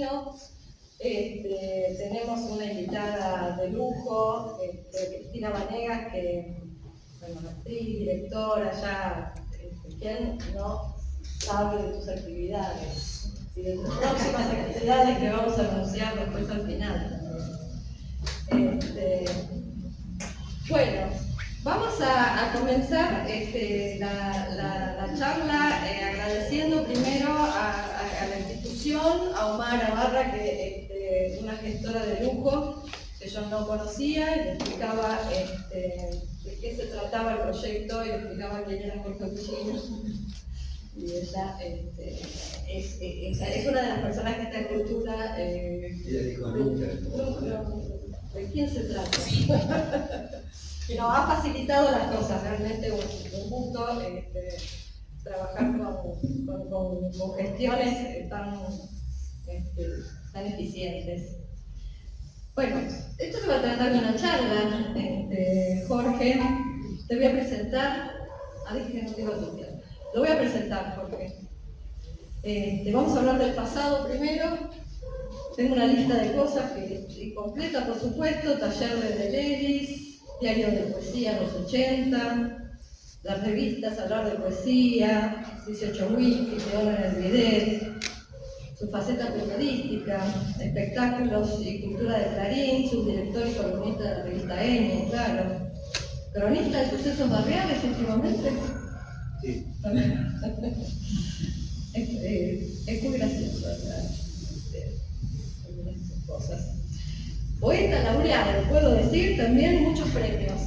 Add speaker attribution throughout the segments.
Speaker 1: año tenemos una invitada de lujo, Cristina Vanegas, que, bueno, actriz, directora, ya, ¿quién no sabe de tus actividades? Y de tus próximas actividades que vamos a anunciar después al final. Bueno, vamos a comenzar la charla agradeciendo primero a la institución, a Omar Abarra, que es una gestora de lujo que yo no conocía, y le explicaba de qué se trataba el proyecto, y le explicaba quién era Jorge Cuchillo. Y ella es una de las personas que está en cultura.
Speaker 2: Ella dijo nunca.
Speaker 1: ¿De quién se trata? Que nos ha facilitado las cosas, realmente un gusto trabajar con gestiones tan eficientes. Bueno, esto se va a tratar de una charla, Jorge. Te voy a presentar. Dije que no te iba a tocar. Lo voy a presentar, Jorge. Vamos a hablar del pasado primero. Tengo una lista de cosas que completa, por supuesto: taller de Delelis, diario de poesía en los 80, las revistas Hablar de Poesía, 18 Wiki, Teodoro en el Bidet, su faceta periodística, espectáculos y cultura de Clarín, subdirector y columnista de la revista Eni, claro. Cronista de sucesos barriales últimamente.
Speaker 2: Sí.
Speaker 1: Es muy gracioso, cosas. Poeta laureado, puedo decir, también muchos premios.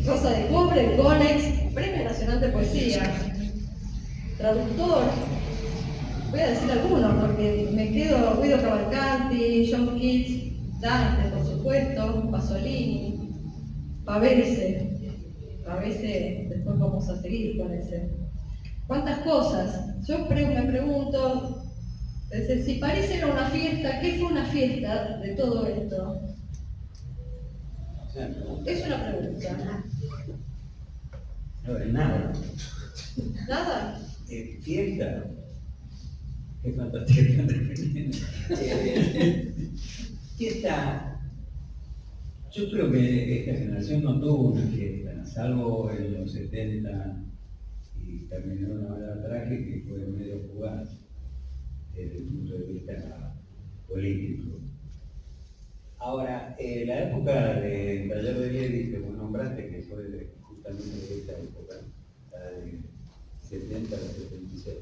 Speaker 1: Rosa de Cobre, Conex, Premio Nacional de Poesía. Traductor, voy a decir algunos porque me quedo: Guido Cavalcanti, John Keats, Dante, por supuesto, Pasolini, Pavese. Después vamos a seguir con ese. ¿Cuántas cosas? Yo me pregunto, si París era una fiesta, ¿qué fue una fiesta de todo esto? Es una pregunta.
Speaker 2: No, de nada.
Speaker 1: ¿Nada?
Speaker 2: Fiesta. Qué fantástica. Fiesta. Yo creo que esta generación no tuvo una fiesta, salvo en los 70, y terminó de una manera trágica que fue medio fugaz desde el punto de vista político. Ahora, la época del taller de Liedi que vos nombraste, que fue justamente de esta época, la de 70 al 76,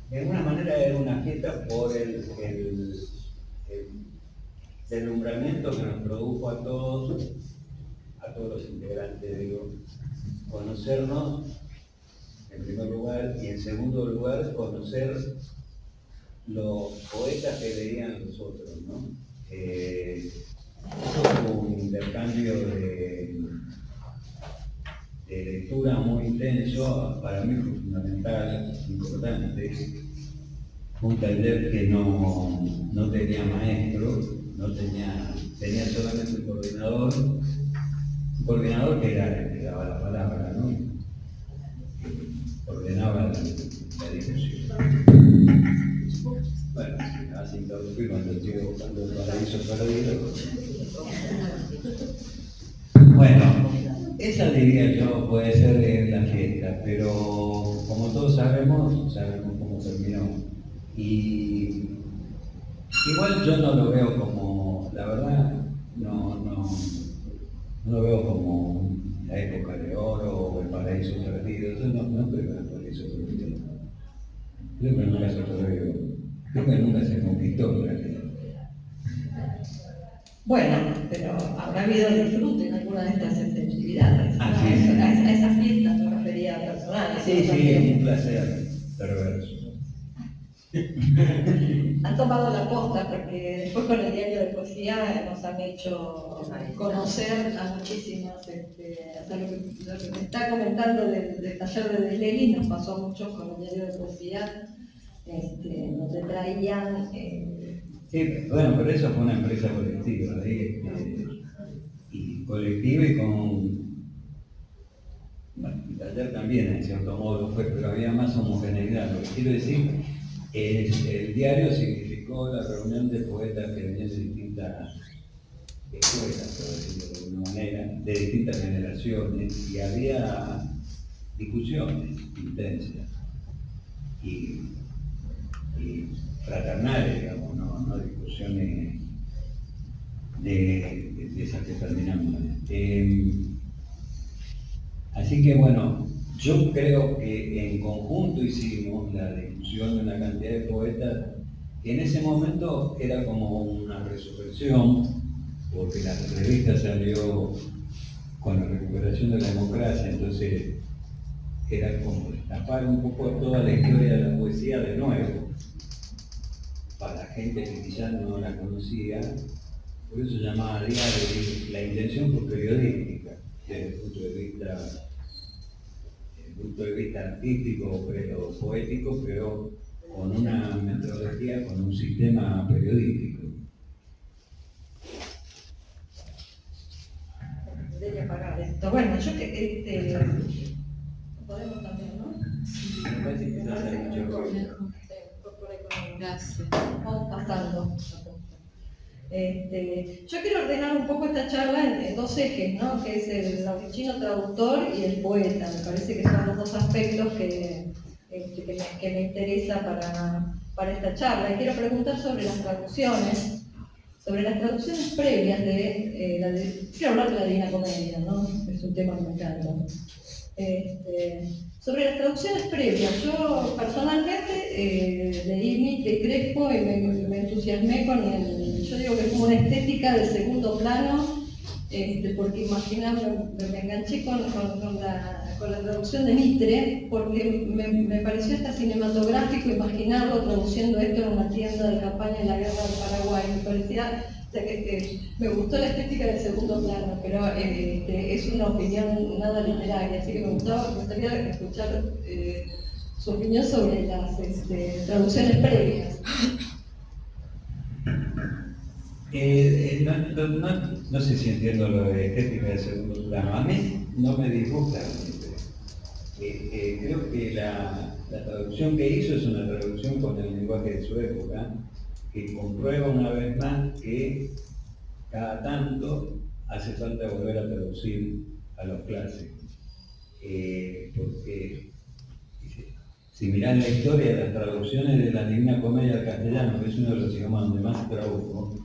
Speaker 2: de alguna manera era una fiesta por el deslumbramiento que nos produjo a todos los integrantes, digo, conocernos en primer lugar, y en segundo lugar conocer los poetas que leían los otros, ¿no? Eso fue un intercambio de lectura muy intenso, para mí fue fundamental, importante. Un taller que no tenía maestro, tenía solamente un coordinador que era el que daba la palabra, ¿no? Ordenaba la discusión. Bueno, me vas a interrumpir cuando estoy buscando el paraíso perdido. Bueno, esa diría yo puede ser la fiesta, pero como todos sabemos cómo terminó. Y igual yo no lo veo como, la verdad, no lo veo como la época de oro o el paraíso perdido. Yo no creo en el paraíso perdido. Creo que nunca se perdió. Creo que nunca se conquistó en realidad.
Speaker 1: Bueno, pero habrá habido disfrute en alguna de estas actividades.
Speaker 2: Sí.
Speaker 1: A esas fiestas me refería personales.
Speaker 2: Sí, un placer perverso.
Speaker 1: Han tomado la posta porque después con el diario de poesía nos han hecho conocer a muchísimos. Lo que me está comentando del taller de Deleli nos pasó a muchos con el diario de poesía, donde traían.
Speaker 2: Sí, bueno, pero eso fue una empresa colectiva, y colectiva y con. Bueno, el taller también en cierto modo fue, pero había más homogeneidad. Lo que quiero decir El diario significó la reunión de poetas que venían de distintas escuelas, por decirlo de alguna manera, de distintas generaciones, y había discusiones intensas y fraternales, digamos, no discusiones de esas que terminamos. Así que bueno, yo creo que en conjunto hicimos la discusión de una cantidad de poetas que en ese momento era como una resurrección, porque la revista salió con la recuperación de la democracia, entonces era como destapar un poco toda la historia de la poesía de nuevo, para la gente que quizás no la conocía, por eso se llamaba diario, y la intención fue periodística, desde el punto de vista artístico, pero poético, pero con una metodología, con un sistema periodístico.
Speaker 1: Debería pagar esto. Bueno, yo que podemos también, ¿no?
Speaker 2: Me parece que
Speaker 1: Me
Speaker 2: se hace
Speaker 1: parece que
Speaker 2: mucho
Speaker 1: mejor,
Speaker 2: ruido.
Speaker 1: por economía.
Speaker 3: Gracias.
Speaker 1: Vamos pasando. Yo quiero ordenar un poco esta charla en dos ejes, ¿no? Que es el lauritino traductor y el poeta. Me parece que son los dos aspectos que me interesa para esta charla. Y quiero preguntar sobre las traducciones previas quiero hablar de la Divina Comedia, ¿no? Es un tema que me encanta. Sobre las traducciones previas, yo personalmente leí Mitre y Crespo y me entusiasmé con yo digo que es como una estética de segundo plano, porque me enganché con la traducción de Mitre, porque me pareció hasta cinematográfico imaginarlo traduciendo esto en una tienda de campaña en la guerra del Paraguay. Me parecía, o sea, me gustó la estética del segundo plano, pero es una opinión nada literaria, así que me gustaría escuchar su opinión sobre las traducciones previas.
Speaker 2: No sé si entiendo lo de estética de segundo plano. A mí no me disgusta. Creo que la traducción que hizo es una traducción con el lenguaje de su época, que comprueba una vez más que cada tanto hace falta volver a traducir a los clásicos. Porque si mirás la historia de las traducciones de la Divina Comedia al castellano, que es uno de los idiomas donde más se tradujo,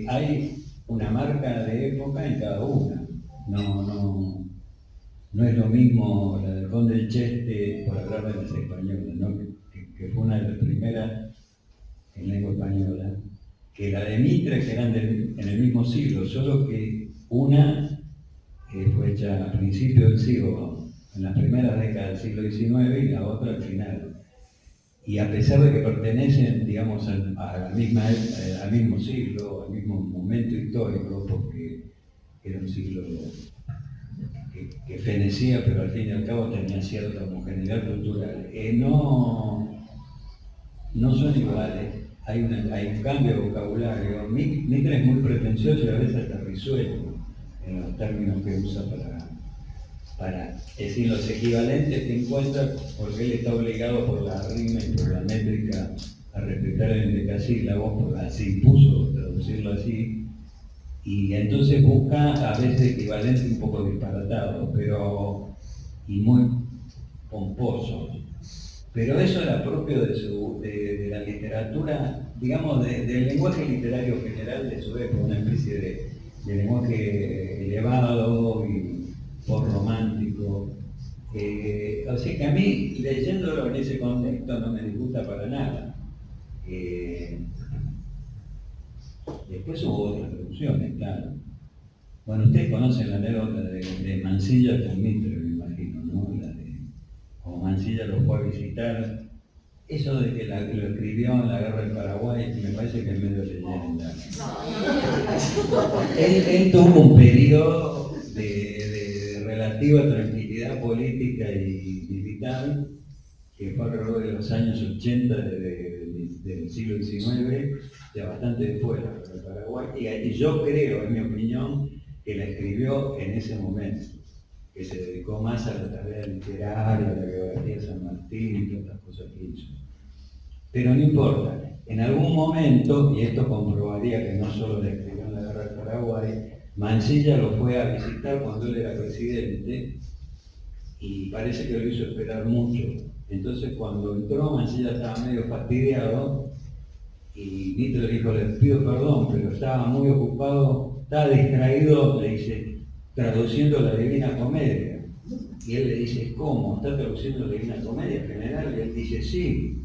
Speaker 2: hay una marca de época en cada una. No es lo mismo la del Conde del Cheste, por hablar de las españolas, ¿no? que fue una de las primeras en lengua española, que la de Mitre, que eran en el mismo siglo, solo que una fue hecha a principios del siglo, en las primeras décadas del siglo XIX, y la otra al final. Y a pesar de que pertenecen, digamos, al mismo siglo, al mismo momento histórico, porque era un siglo que fenecía, pero al fin y al cabo tenía cierta homogeneidad cultural, no son iguales. Hay un cambio de vocabulario. Mitre es muy pretencioso y a veces hasta risueño en los términos que usa para decir los equivalentes que encuentra, porque él está obligado por la rima y por la métrica a respetar el endecasílabo, así impuso traducirlo así, y entonces busca a veces equivalentes un poco disparatados, y muy pomposos. Pero eso era propio de la literatura, digamos, del lenguaje literario general de su época, una especie de lenguaje elevado y por romántico. O sea que a mí, leyéndolo en ese contexto, no me disgusta para nada. Después hubo otras traducciones, claro. Bueno, ustedes conocen la anécdota de Mansilla con Mitre, me imagino, ¿no? Como Mansilla lo fue a visitar. Eso de que lo escribió en la guerra del Paraguay, me parece que es medio leyenda. Él tuvo un periodo de relativa tranquilidad política y militar, que fue alrededor de los años 80 del siglo XIX, ya bastante después de la guerra del Paraguay, y yo creo, en mi opinión, que la escribió en ese momento, que se dedicó más a la tarea literaria, a la biografía de San Martín y todas las cosas que hizo. Pero no importa. En algún momento, y esto comprobaría que no solo le escribió en la guerra del Paraguay, Mansilla lo fue a visitar cuando él era presidente y parece que lo hizo esperar mucho. Entonces cuando entró, Mansilla estaba medio fastidiado y Mitre dijo, les pido perdón, pero estaba muy ocupado, estaba distraído, le dice, traduciendo la Divina Comedia. Y él le dice, ¿cómo? ¿Está traduciendo la Divina Comedia general? Y él dice, sí.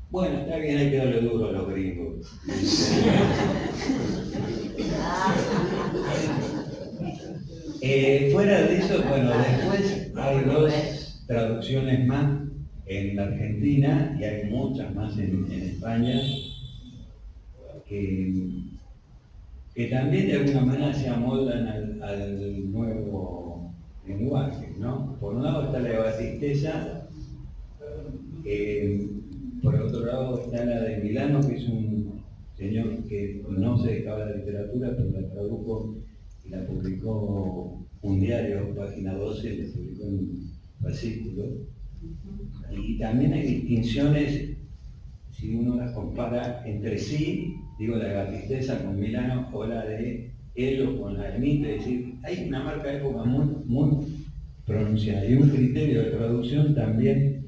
Speaker 2: Bueno, está bien, hay que darle duro a los gringos. Fuera de eso, bueno, después hay dos traducciones más en la Argentina y hay muchas más en España que también de alguna manera se amoldan al nuevo lenguaje, ¿no? Por un lado está la de Batisteza, por otro lado está la de Milano, que es un señor que no se dedicaba a la literatura, pero la tradujo y la publicó un diario, Página 12, la publicó en un fascículo. Y también hay distinciones, si uno las compara entre sí, digo la de Batisteza con Milano o la de ellos con la de Mitre, es decir, hay una marca de época muy pronunciada y un criterio de traducción también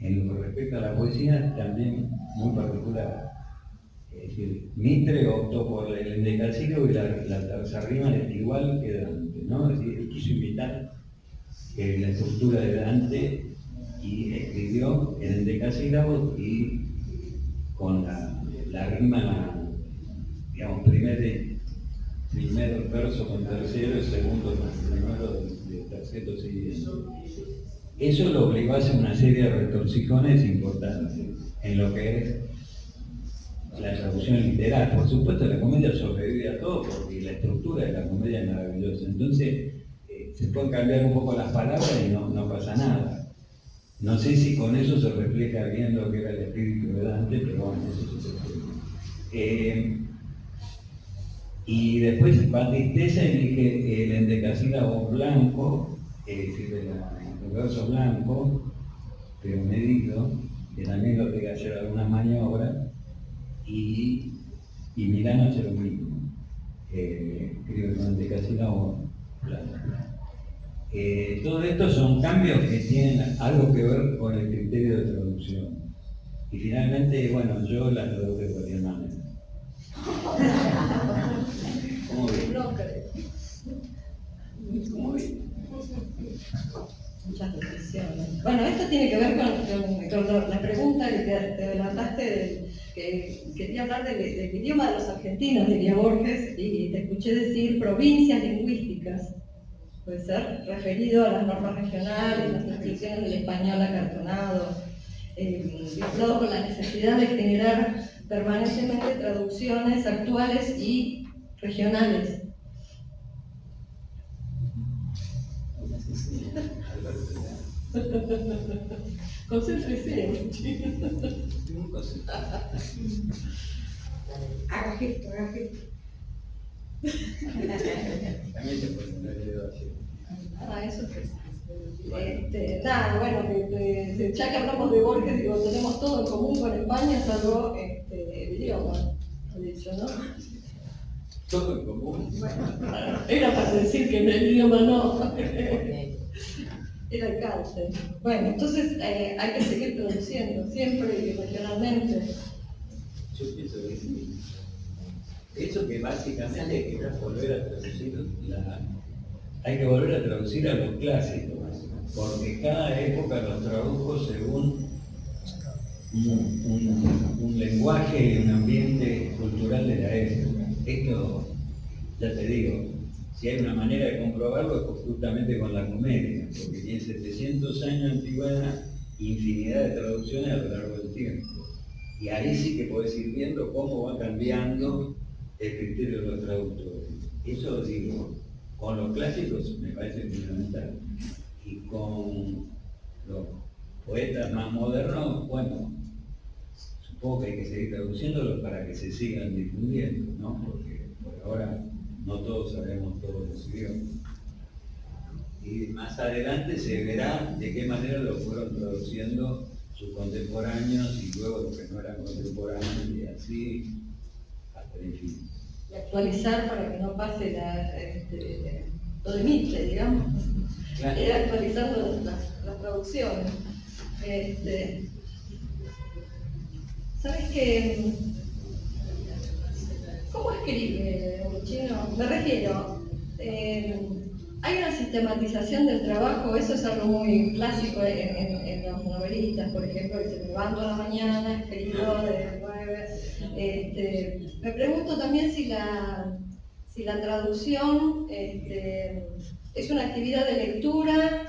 Speaker 2: en lo que respecta a la poesía también muy particular. Es decir, Mitre optó por el endecasílabo y la tercera rima es igual que Dante, ¿no? Es decir, él quiso imitar la estructura de Dante y escribió el endecasílabo y con la rima, digamos, primero verso con tercero y segundo con primero de tercero siguiendo. Eso lo obligó a hacer una serie de retorcijones importantes en lo que es la traducción literal. Por supuesto, la comedia sobrevive a todo porque la estructura de la comedia es maravillosa. Entonces, se pueden cambiar un poco las palabras y no pasa nada. No sé si con eso se refleja bien lo que era el espíritu de Dante, pero bueno, eso se refleja. Y después, Batisteza elige el endecasílabo blanco, es decir, el verso blanco, pero medido, que también lo que hacer algunas maniobras, y Milano hace lo mismo, escribe el endecasílabo blanco. Todo esto son cambios que tienen algo que ver con el criterio de traducción. Y finalmente, bueno, yo la traduje de cualquier manera. ¿Cómo ven?
Speaker 1: No creo.
Speaker 2: ¿Cómo ven?
Speaker 1: Muchas decisiones. Bueno, esto tiene que ver con la pregunta que te adelantaste, que quería hablar del idioma de los argentinos, diría Borges, y te escuché decir provincias lingüísticas. Puede ser referido a las normas regionales, las inscripciones del español acartonado, vinculado con la necesidad de generar permanentemente traducciones actuales y regionales. Concéntrese. Haga gesto, haga gesto.
Speaker 2: También se puede poner el dedo así.
Speaker 1: Eso nada, bueno, ya que hablamos de Borges, digo, tenemos todo en común con España, salvo el idioma, he dicho, ¿no?
Speaker 2: Todo en común.
Speaker 1: Bueno, era para decir que en el idioma no. Era el cáncer. Bueno, entonces hay que seguir produciendo, siempre y regionalmente.
Speaker 2: Yo pienso que sí. Eso que básicamente hay que volver a traducir hay que volver a traducir a los clásicos, porque cada época los tradujo según un lenguaje y un ambiente cultural de la época. Esto, ya te digo, si hay una manera de comprobarlo es justamente con la comedia, porque tiene 700 años de antigüedad, infinidad de traducciones a lo largo del tiempo. Y ahí sí que podés ir viendo cómo va cambiando el criterio de los traductores. Eso digo, con los clásicos me parece fundamental. Y con los poetas más modernos, bueno, supongo que hay que seguir traduciéndolos para que se sigan difundiendo, ¿no? Porque por ahora no todos sabemos todos los idiomas. Y más adelante se verá de qué manera lo fueron traduciendo sus contemporáneos y luego los que no eran contemporáneos y así hasta el infinito.
Speaker 1: Y actualizar para que no pase lo de Nietzsche, digamos.
Speaker 2: Claro.
Speaker 1: Ir actualizando las traducciones. ¿Sabes qué? ¿Cómo escribe Chino? Me refiero, hay una sistematización del trabajo, eso es algo muy clásico en los novelistas, por ejemplo, que se levanto a la mañana, escribo de 9. Me pregunto también si la traducción es una actividad de lectura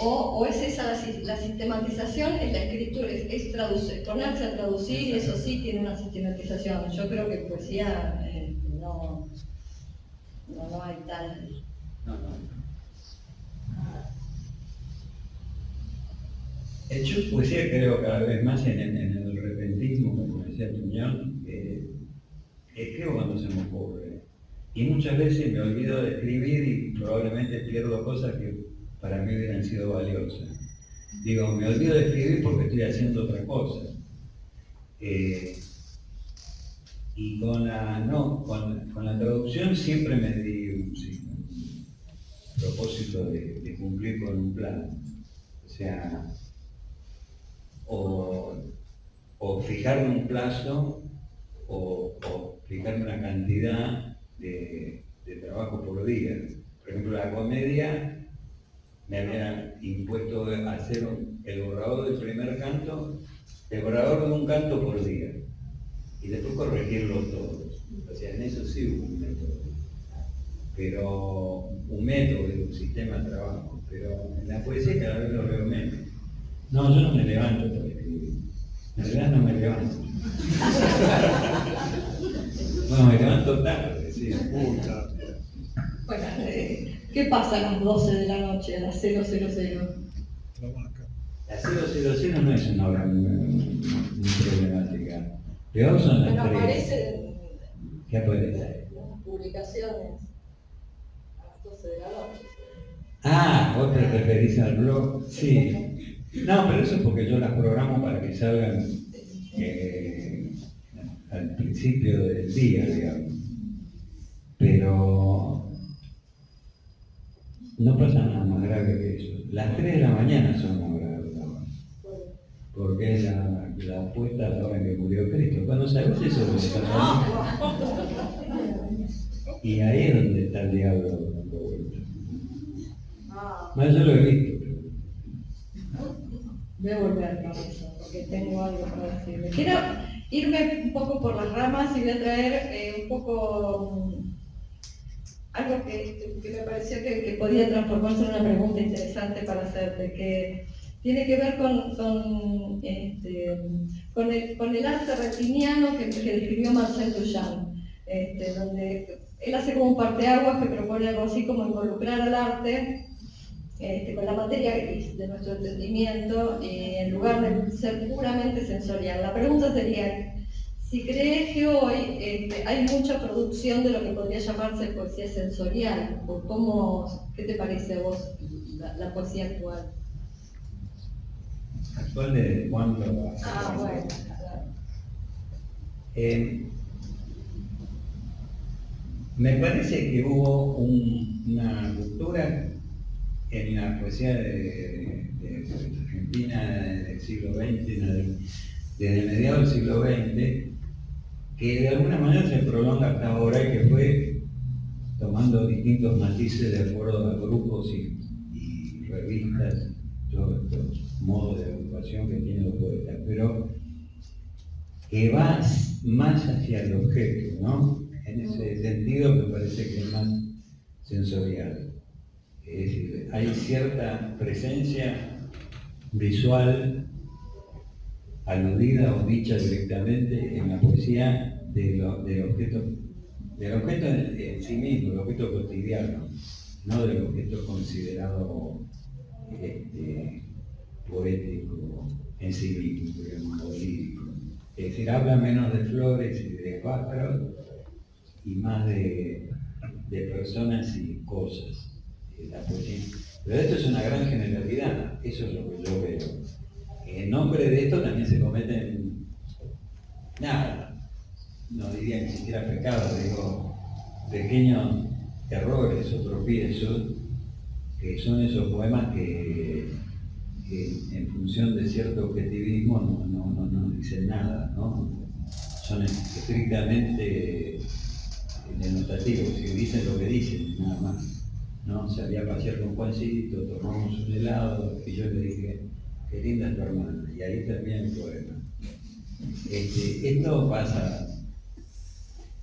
Speaker 1: o es esa la sistematización, es la escritura, es traducir, ponerse a traducir y eso sí tiene una sistematización. Yo creo que poesía no hay tal.
Speaker 2: No. Yo poesía creo cada vez más en el repentismo, como decía Tuñón, escribo cuando se me ocurre. Y muchas veces me olvido de escribir y probablemente pierdo cosas que para mí hubieran sido valiosas. Digo, me olvido de escribir porque estoy haciendo otra cosa. Y con la traducción siempre me di un propósito de cumplir con un plan. O sea, o fijarme un plazo o fijarme una cantidad de trabajo por día. Por ejemplo, la comedia me había impuesto a hacer el borrador del primer canto, el borrador de un canto por día, y después corregirlo todo. O sea, en eso sí hubo un método. Pero un método, un sistema de trabajo. Pero en la poesía cada vez lo veo menos. No, yo no me levanto para escribir. En realidad no me levanto. Bueno, me levanto tarde, sí.
Speaker 1: Bueno, ¿qué pasa a las 12 de la noche, a las 000?
Speaker 2: La 000 no es una hora muy problemática. Peor son las 3.
Speaker 1: Aparece
Speaker 2: ¿Qué aparece?
Speaker 1: en publicaciones a las 12 de la noche.
Speaker 2: Ah, ¿vos te referís al blog? Sí. No, pero eso es porque yo las programo para que salgan al principio del día, digamos. Pero no pasa nada más grave que eso. Las 3 de la mañana son más graves, ¿no? Porque es la apuesta a la hora en que murió Cristo. Cuando sabes eso de Satanás, y ahí es donde está el diablo dando vueltas. Bueno, yo lo he visto.
Speaker 1: Voy a volver con eso, porque tengo algo para decirle. Quiero irme un poco por las ramas y voy a traer un poco algo que me pareció que podía transformarse en una pregunta interesante para hacerte, que tiene que ver con el arte retiniano que describió Marcel Duchamp, donde él hace como un parteaguas que propone algo así como involucrar al arte con la materia gris de nuestro entendimiento, en lugar de ser puramente sensorial. La pregunta sería, si crees que hoy hay mucha producción de lo que podría llamarse poesía sensorial, ¿qué te parece a vos la poesía actual?
Speaker 2: ¿Actual de cuándo?
Speaker 1: Bueno, claro.
Speaker 2: Me parece que hubo una ruptura en la poesía de Argentina del siglo XX, desde mediados del siglo XX, que de alguna manera se prolonga hasta ahora y que fue tomando distintos matices de acuerdo a grupos y revistas, todos estos modos de agrupación que tienen los poetas, pero que va más hacia el objeto, ¿no? En ese sentido me parece que es más sensorial. Es decir, hay cierta presencia visual aludida o dicha directamente en la poesía del objeto en sí mismo, el objeto cotidiano, no del objeto considerado poético en sí mismo, digamos, o lírico. Es decir, habla menos de flores y de pájaros y más de personas y cosas. La poesía. Pero esto es una gran generalidad, eso es lo que yo veo. En nombre de esto también se cometen, nada, no diría ni siquiera pecados, digo, pequeños errores o tropiezos, que son esos poemas que en función de cierto objetivismo no dicen nada, ¿no? Son estrictamente denotativos, que dicen lo que dicen, nada más. ¿No? Salí a pasear con Juancito, tomamos un helado, y yo le dije, qué linda es tu hermana, y ahí termina el poema. Esto pasa,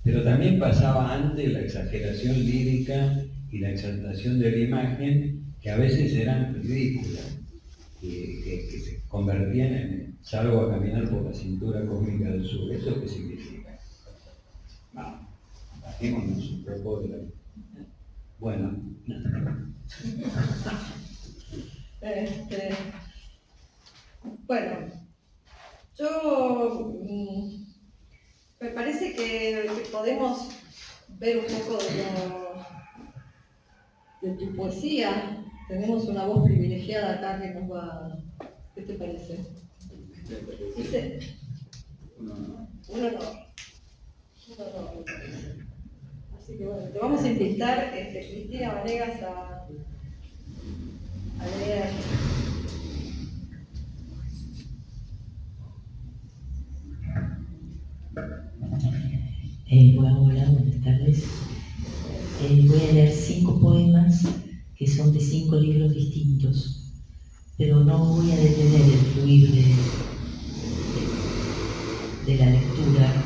Speaker 2: pero también pasaba antes la exageración lírica y la exaltación de la imagen, que a veces eran ridículas, que se convertían en salgo a caminar por la cintura cósmica del sur. ¿Eso qué significa? Vamos, bajémonos un poco de la... Bueno,
Speaker 1: bueno, yo me parece que podemos ver un poco de tu poesía. Tenemos una voz privilegiada acá que nos va... ¿Qué te parece? Dice, un honor. Un honor. Así que bueno, te vamos a invitar, Cristina Vanegas, a leer.
Speaker 3: Hola, buenas tardes. Voy a leer 5 poemas que son de 5 libros distintos, pero no voy a detener el fluir de la lectura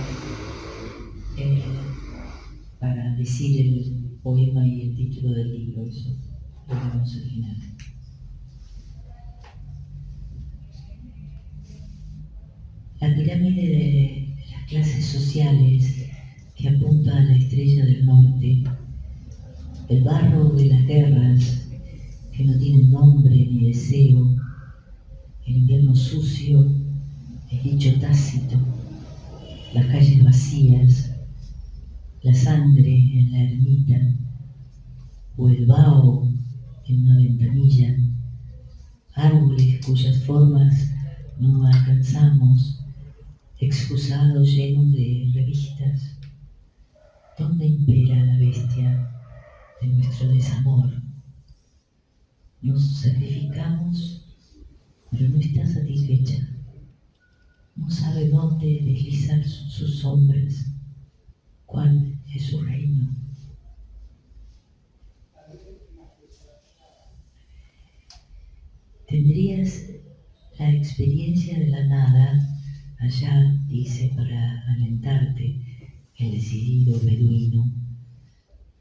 Speaker 3: para decir el poema y el título del libro. Eso lo veremos al final. La pirámide de las clases sociales que apunta a la estrella del norte, el barro de las guerras que no tienen nombre ni deseo, el invierno sucio, el dicho tácito, las calles vacías, la sangre en la ermita, o el vaho en una ventanilla, árboles cuyas formas no alcanzamos, excusados llenos de revistas. ¿Dónde impera la bestia de nuestro desamor? Nos sacrificamos, pero no está satisfecha. No sabe dónde deslizar sus sombras, cuál es su reino. Tendrías la experiencia de la nada allá, dice, para alentarte, el decidido beduino.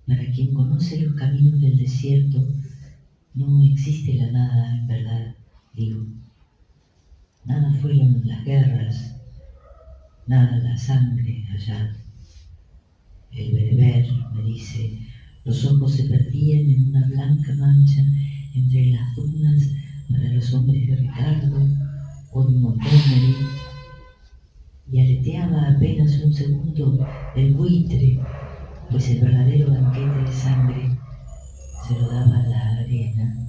Speaker 3: Para quien conoce los caminos del desierto, no existe la nada en verdad, digo. Nada fueron las guerras, nada la sangre allá. El bereber, me dice, los ojos se perdían en una blanca mancha entre las dunas para los hombres de Ricardo o de Montgomery, y aleteaba apenas un segundo el buitre, pues el verdadero banquete de sangre se lo daba la arena.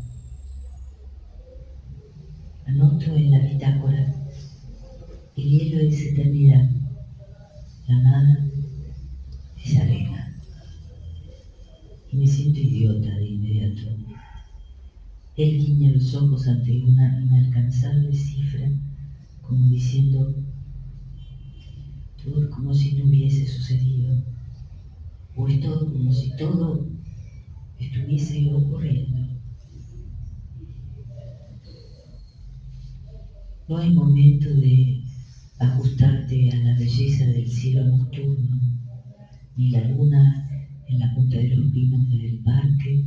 Speaker 3: Anoto en la bitácora, el hielo es eternidad, la nada es arena. Y me siento idiota de inmediato. Él guiña los ojos ante una inalcanzable cifra, como diciendo, todo es como si no hubiese sucedido, o es todo como si todo estuviese ocurriendo. No hay momento de ajustarte a la belleza del cielo nocturno, ni la luna en la punta de los pinos del parque,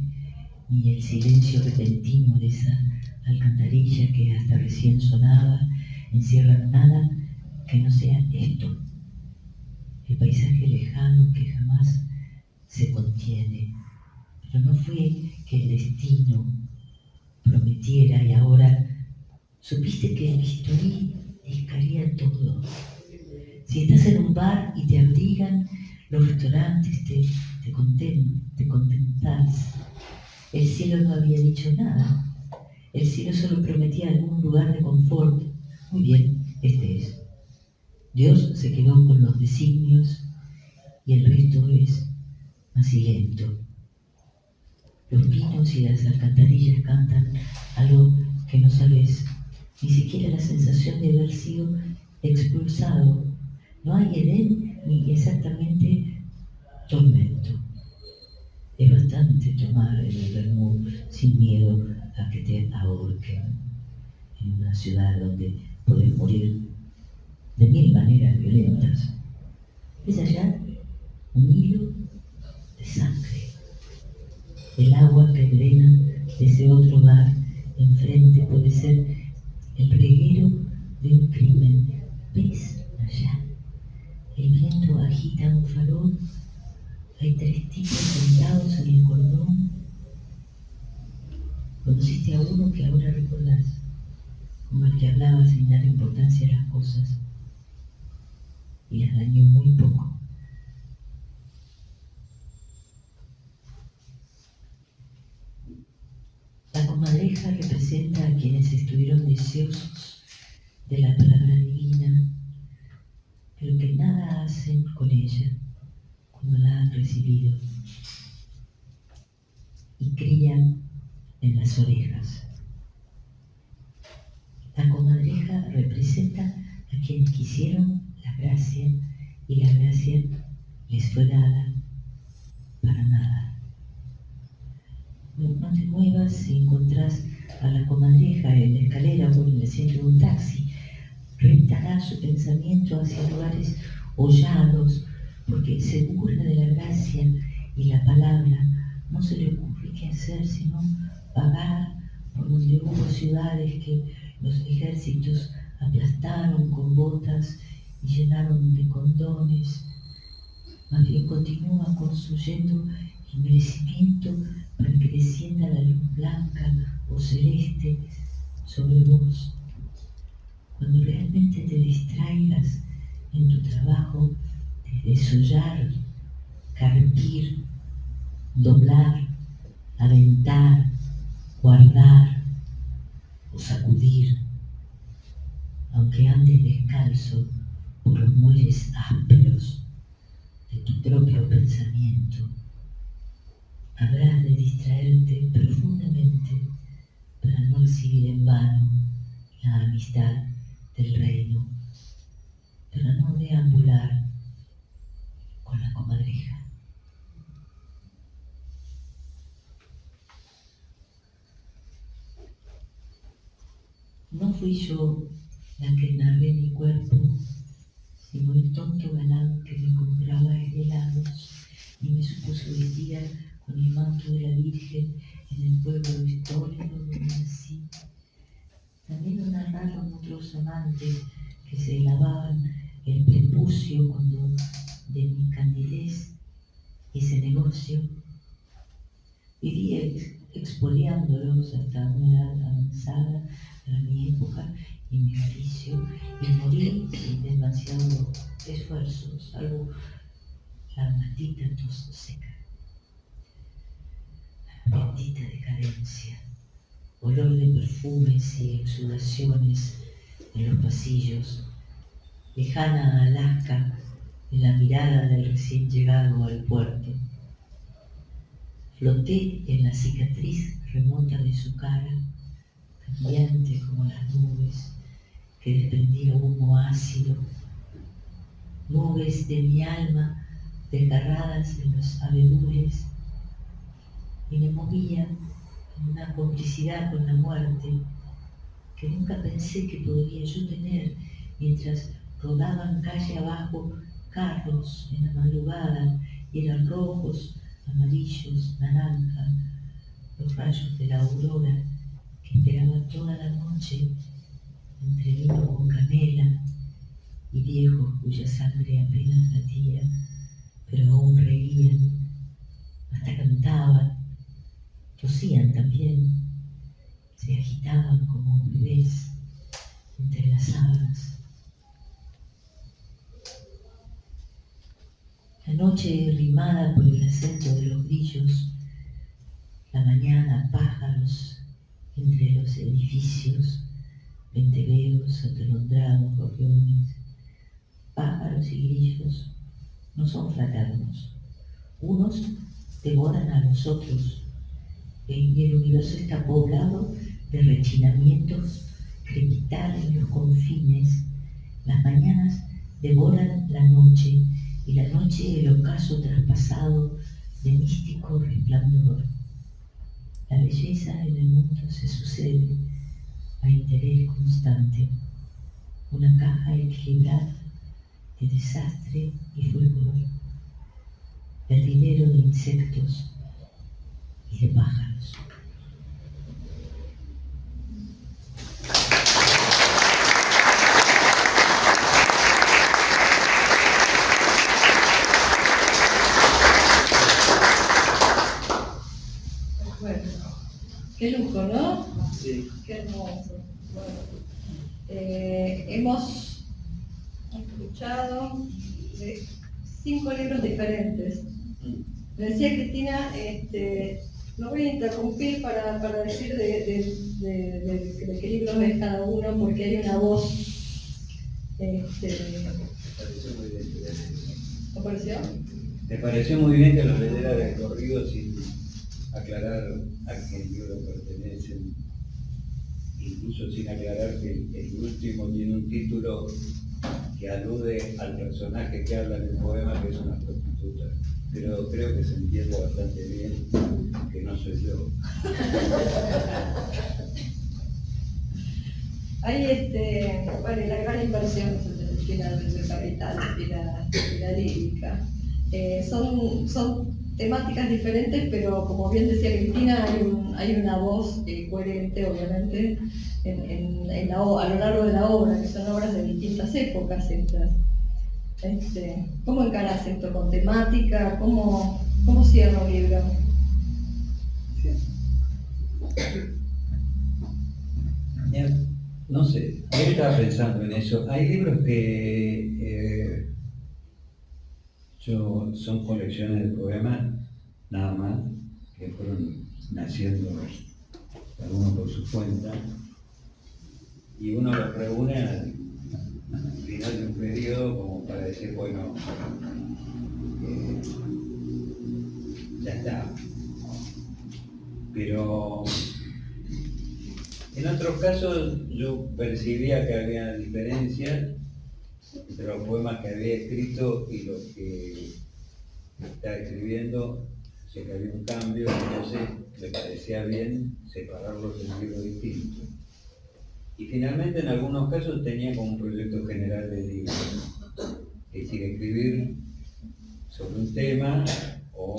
Speaker 3: ni el silencio repentino de esa alcantarilla que hasta recién sonaba, encierran nada que no sea esto, el paisaje lejano que jamás se contiene. Pero no fue que el destino prometiera y ahora supiste que el bisturí discaría todo. Si estás en un bar y te abrigan los restaurantes, te contentás. El cielo no había dicho nada. El cielo solo prometía algún lugar de confort, Muy bien, este es. Dios se quedó con los designios y el resto es macilento. Los pinos y las alcantarillas cantan algo que no sabes, ni siquiera la sensación de haber sido expulsado. No hay Edén ni exactamente tormento. Es bastante tomar el vermú sin miedo a que te ahorquen en una ciudad donde podés morir de 1000 maneras violentas. Es allá un hilo de sangre. El agua que drena de ese otro bar enfrente puede ser el reguero de un crimen. ¿Ves allá? El viento agita un farol. Hay 3 tipos sentados en el cordón. Conociste a uno que ahora recordás, como el que hablaba sin dar importancia a las cosas, y las dañó muy poco. La comadreja representa a quienes estuvieron deseosos de la palabra divina, pero que nada hacen con ella cuando la han recibido, y crían en las orejas. La comadreja representa a quienes quisieron la gracia y la gracia les fue dada para nada. No te muevas si encontrás a la comadreja en la escalera o en el asiento de un taxi. Orientará su pensamiento hacia lugares hollados, porque segura de la gracia y la palabra, no se le ocurre qué hacer sino vagar por donde hubo ciudades que los ejércitos aplastaron con botas y llenaron de condones. Más bien continúa construyendo el merecimiento para que descienda la luz blanca o celeste sobre vos. Cuando realmente te distraigas en tu trabajo de desollar, carpir, doblar, aventar, guardar o sacudir, aunque andes descalzo por los muelles ásperos de tu propio pensamiento, habrás de distraerte profundamente para no recibir en vano la amistad del reino, para no deambular con la comadreja. No fui yo la que narré mi cuerpo, sino el tonto galán que me compraba helados y me supuso vestir con el manto de la Virgen en el pueblo histórico donde nací. También lo narraron otros amantes que se lavaban el prepucio cuando de mi candidez hice negocio. Viví expoliándolos hasta una edad avanzada para mi época y mi oficio, y morí sin demasiado esfuerzo, salvo la maldita tos seca. Bendita decadencia, olor de perfumes y exudaciones en los pasillos, lejana Alaska en la mirada del recién llegado al puerto. Floté en la cicatriz remota de su cara, cambiante como las nubes, que desprendía humo ácido, nubes de mi alma desgarradas en los abedules, y me movía en una complicidad con la muerte que nunca pensé que podría yo tener mientras rodaban calle abajo carros en la madrugada y eran rojos, amarillos, naranja, los rayos de la aurora que esperaban toda la noche entre vino con canela y viejos cuya sangre apenas latía, pero aún reían, hasta cantaban, tosían también, se agitaban como bebés entre las sábanas. La noche rimada por el acento de los grillos, la mañana pájaros entre los edificios, venteveros, atolondrados, gorriones, pájaros y grillos no son fraternos. Unos devoran a los otros, y el universo está poblado de rechinamientos crepitales en los confines. Las mañanas devoran la noche, y la noche el ocaso traspasado de místico resplandor. La belleza en el mundo se sucede a interés constante, una caja equilibrada de desastre y fulgor, hervidero de insectos y de pájaros.
Speaker 1: Bueno, qué lujo, ¿no?
Speaker 2: Sí.
Speaker 1: Qué hermoso. Bueno, hemos escuchado de 5 libros diferentes. Me decía Cristina, no voy a interrumpir para decir de qué libros es cada uno, porque hay una voz.
Speaker 2: Me pareció muy bien.
Speaker 1: ¿No pareció?
Speaker 2: Me pareció muy bien que los leyera de corrido sin aclarar a qué libro pertenecen, incluso sin aclarar que el último tiene un título que alude al personaje que habla en el poema, que es una prostituta. Pero creo que se entiende bastante bien que no soy yo.
Speaker 1: Hay bueno, la gran inversión final del capital y la lírica. Son temáticas diferentes, pero como bien decía Cristina, hay una voz coherente, obviamente, a lo largo de la obra, que son obras de distintas épocas estas. ¿Cómo encarás esto con temática? ¿Cómo cierra un libro?
Speaker 2: No sé, yo estaba pensando en eso. Hay libros que son colecciones de poemas, nada más, que fueron naciendo cada uno por su cuenta, y uno los reúne al final de un periodo como para decir, bueno, ya está. Pero en otros casos yo percibía que había diferencias entre los poemas que había escrito y los que estaba escribiendo. Sé que había un cambio, entonces me parecía bien separarlos en libros distintos. Y finalmente en algunos casos tenía como un proyecto general de libro, es decir, escribir sobre un tema o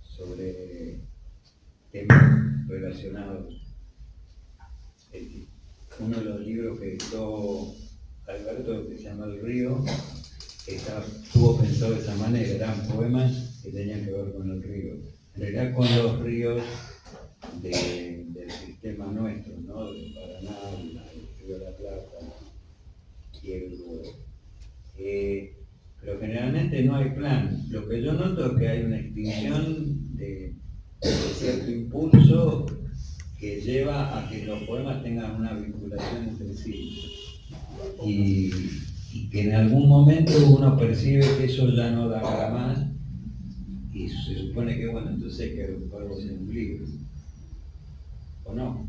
Speaker 2: sobre temas relacionados. Uno de los libros que editó Alberto, que se llama El Río, estuvo pensado de esa manera, eran poemas que tenían que ver con el río, en realidad con los ríos del sistema nuestro, ¿no? Del Paraná, el río de la Plata y el Uruguay. Pero generalmente no hay plan. Lo que yo noto es que hay una extinción de cierto impulso que lleva a que los poemas tengan una vinculación entre sí. Y que en algún momento uno percibe que eso ya no da para más, y se supone que, bueno, entonces hay que agruparlos en un libro. ¿O no?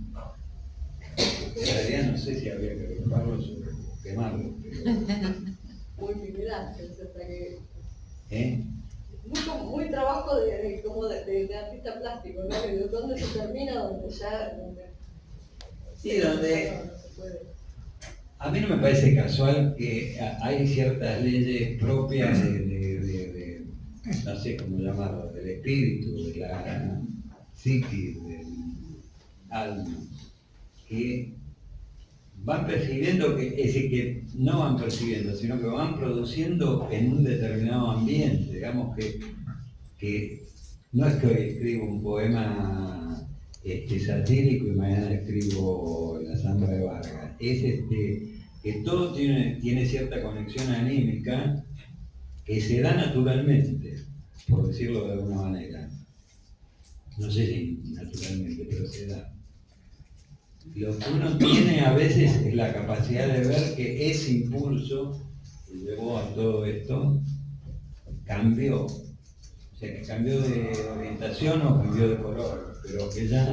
Speaker 2: En realidad no sé si habría que agruparlos o quemarlos, pero...
Speaker 1: Muy militante, o sea que...
Speaker 2: ¿Eh?
Speaker 1: Muy trabajo de artista plástico, ¿no? Que de dónde se termina, donde ya...
Speaker 2: Sí, donde...
Speaker 1: No se puede.
Speaker 2: A mí no me parece casual que hay ciertas leyes propias de no sé cómo llamarlo, del espíritu, de la psiquis, del alma, que van percibiendo, es decir, que no van percibiendo, sino que van produciendo en un determinado ambiente. Digamos que no es que hoy escribo un poema satírico y mañana escribo La Zambra de Vargas. Es que todo tiene cierta conexión anímica que se da naturalmente, por decirlo de alguna manera. No sé si naturalmente, pero se da. Lo que uno tiene a veces es la capacidad de ver que ese impulso que llevó a todo esto cambió. O sea, que cambió de orientación o cambió de color, pero que ya...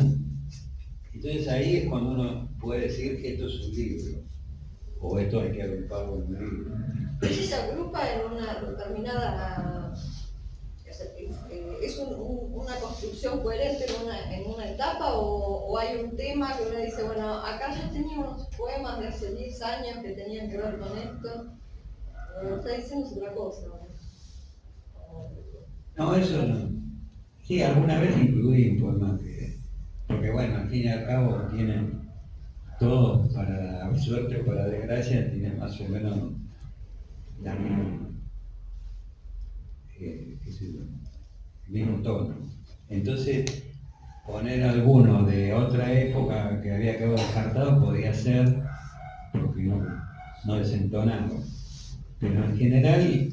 Speaker 2: Entonces ahí es cuando uno puede decir que esto es un libro, o esto hay que agruparlo en un libro.
Speaker 1: Pero si se agrupa en una determinada, es una construcción coherente en una etapa o hay un tema que uno dice, bueno, acá ya tenía unos poemas de hace 10 años que tenían que ver con esto, está diciendo otra cosa.
Speaker 2: No, eso no. Sí, alguna vez incluí un poema porque bueno, al fin y al cabo tienen todos, para suerte o para desgracia, tienen más o menos la misma, qué sé yo, el mismo tono. Entonces, poner alguno de otra época que había quedado descartado podía ser, porque no desentonaba. Pero en general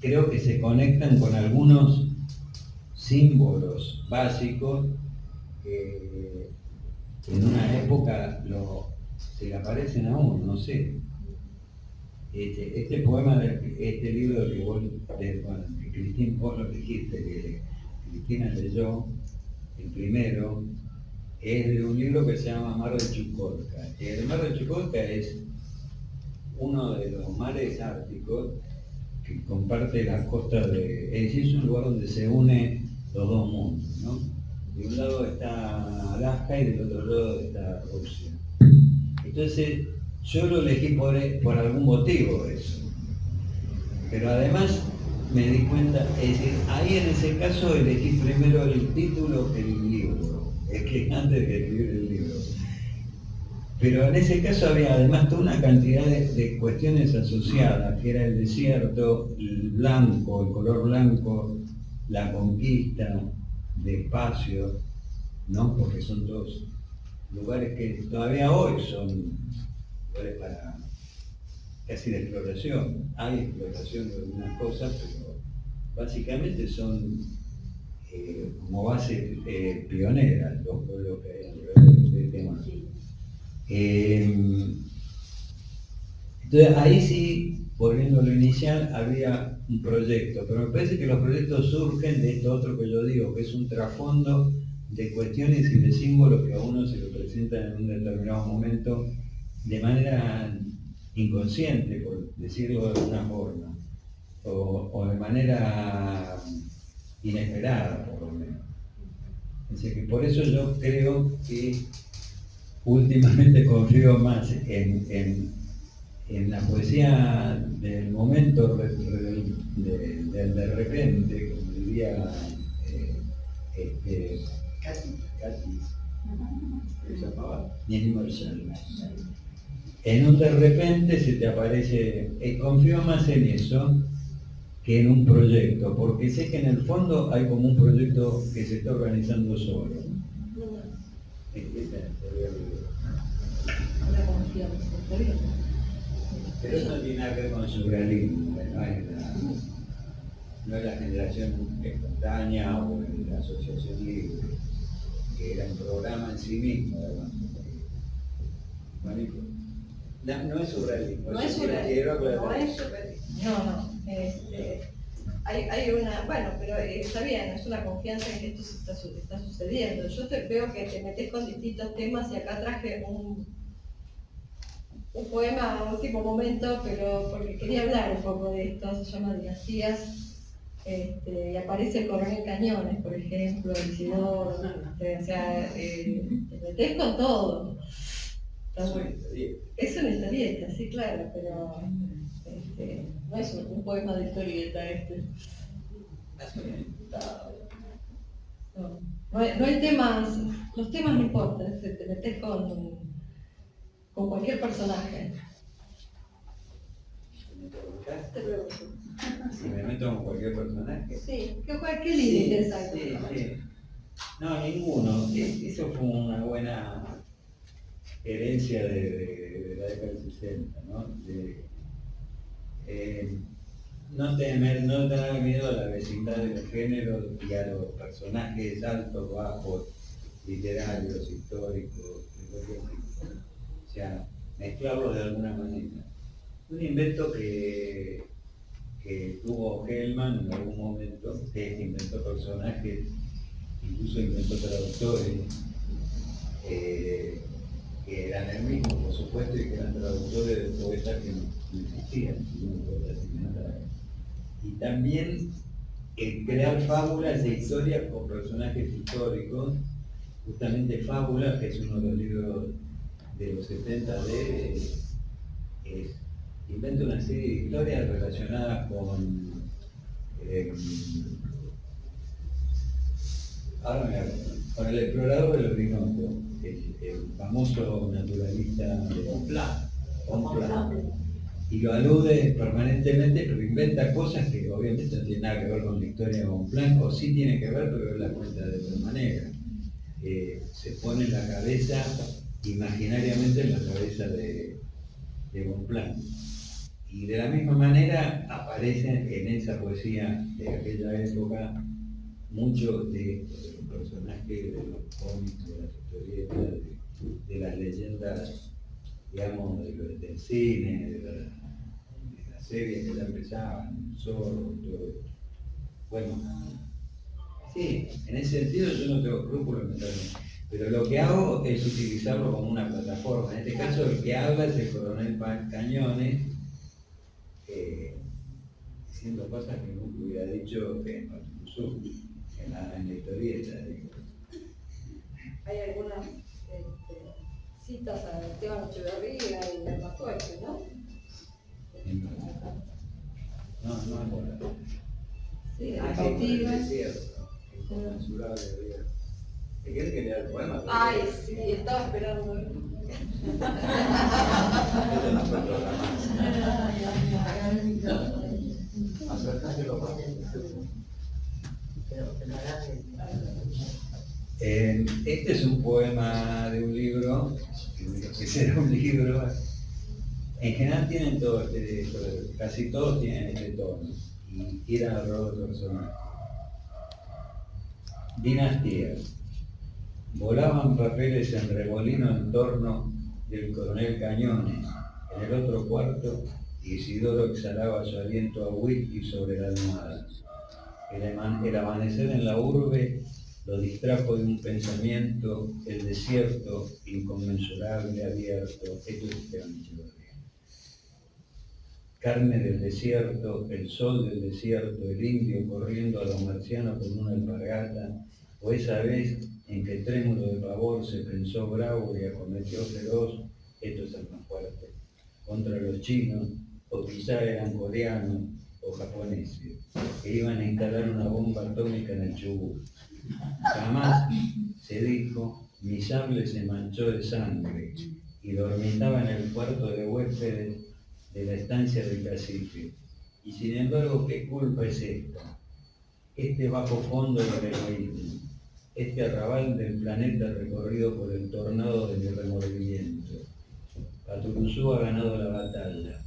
Speaker 2: creo que se conectan con algunos símbolos básicos que en una época se le aparecen aún, no sé. Este poema, este libro que vos, que Cristina, vos lo dijiste, que Cristina leyó, el primero, es de un libro que se llama Mar de Chukotka. El Mar de Chukotka es uno de los mares árticos que comparte las costas es decir, es un lugar donde se une los dos mundos, ¿no? De un lado está Alaska y del otro lado está Rusia. Entonces, yo lo elegí por algún motivo eso. Pero además me di cuenta, es decir, ahí en ese caso elegí primero el título que el libro, es que antes de escribir el libro. Pero en ese caso había además toda una cantidad de cuestiones asociadas, que era el desierto, el blanco, el color blanco, la conquista de espacios, ¿no? Porque son todos lugares que todavía hoy son lugares para casi de exploración. Hay exploración de algunas cosas, pero básicamente son como base pionera los pueblos que hay alrededor del tema. Entonces ahí sí, volviendo a lo inicial, había un proyecto, pero me parece que los proyectos surgen de esto otro que yo digo, que es un trasfondo de cuestiones y de símbolos que a uno se lo presentan en un determinado momento de manera inconsciente, por decirlo de alguna forma, o de manera inesperada, por lo menos. Así que por eso yo creo que últimamente confío más en la poesía del momento, del de repente, como diría Katy, que se llamaba Jenny Marshall. En un de repente se te aparece, confío más en eso que en un proyecto, porque sé que en el fondo hay como un proyecto que se está organizando solo.
Speaker 1: Una confianza, está bien.
Speaker 2: Pero eso no tiene nada que ver con el surrealismo, no es la generación espontánea o la asociación libre, que era un programa en sí mismo, además. No es surrealismo.
Speaker 1: No es surrealismo. No es surrealismo. No. Hay una, bueno, pero está bien, es una confianza en que esto está sucediendo. Yo veo que te metes con distintos temas y acá traje un poema a último momento, pero porque quería hablar un poco de esto, se llama Dinastías, y aparece el Coronel Cañones, por ejemplo, Isidoro, o sea, te metes con todo. Es una historieta, sí, claro, pero no es un poema de historieta no hay temas, los temas no importan, te metes con cualquier personaje. Te pregunto.
Speaker 2: Si me meto con cualquier personaje.
Speaker 1: Sí, ¿qué líder exacto?
Speaker 2: Sí. No, ninguno. Eso fue una buena herencia de la década del 60, ¿no? No tener miedo a la vecindad de los géneros y a los personajes altos, bajos, literarios, históricos, de cualquier tipo. O sea, mezclarlo de alguna manera. Un invento que tuvo Hellman en algún momento, que inventó personajes, incluso inventó traductores, que eran el mismo, por supuesto, y que eran traductores de poetas que no existían, sino poetas inventados. Y también crear fábulas e historias con personajes históricos, justamente Fábulas, que es uno de los libros de los 70 de inventa una serie de historias relacionadas con el explorador del Orinoco, el famoso naturalista de Bonpland. Y lo alude permanentemente, pero inventa cosas que obviamente no tienen nada que ver con la historia de Bonpland, o sí tiene que ver, pero él la cuenta de otra manera. Se pone en la cabeza, imaginariamente en la cabeza de Bonpland. Y de la misma manera aparecen en esa poesía de aquella época muchos de los personajes, de los cómics, de las historietas, de las leyendas, digamos, del cine, de las series que ya empezaban, Zorro, todo esto. Bueno, sí, en ese sentido yo no tengo escrúpulos en meterme, pero lo que hago es utilizarlo como una plataforma. En este caso el que habla es el coronel Cañones, diciendo cosas que nunca hubiera dicho en la historieta.
Speaker 1: Hay algunas citas a Esteban Echeverría y a Macueche, ¿no?
Speaker 2: No es bueno.
Speaker 1: Sí, de la cautiva.
Speaker 2: Inconmensurable vida. ¿Te quieres que lea el poema?
Speaker 1: Ay, sí, estaba esperando.
Speaker 2: Esto no fue programado. Acércatelo más. Este es un poema de un libro, que será un libro. En general tienen todo casi todos tienen este tono, y tiran alrededor de personajes. Dinastías. Volaban papeles en remolino en torno del coronel Cañones. En el otro cuarto, Isidoro exhalaba su aliento a whisky sobre la almohada. El amanecer en la urbe lo distrajo de un pensamiento, el desierto inconmensurable abierto. Esto es Esteban Echeverría. Carne del desierto, el sol del desierto, el indio corriendo a los marcianos con una alpargata, o esa vez en que trémulo de pavor se pensó bravo y acometió feroz, esto es el más fuerte, contra los chinos, o quizá eran coreanos o japoneses, que iban a instalar una bomba atómica en el Chubut. Jamás, se dijo, mi sable se manchó de sangre y dormitaba en el cuarto de huéspedes de la estancia del cacique. Y sin embargo, ¿qué culpa es esta? Este bajo fondo del egoísmo, este arrabal del planeta recorrido por el tornado de mi remordimiento. Paturuzú ha ganado la batalla.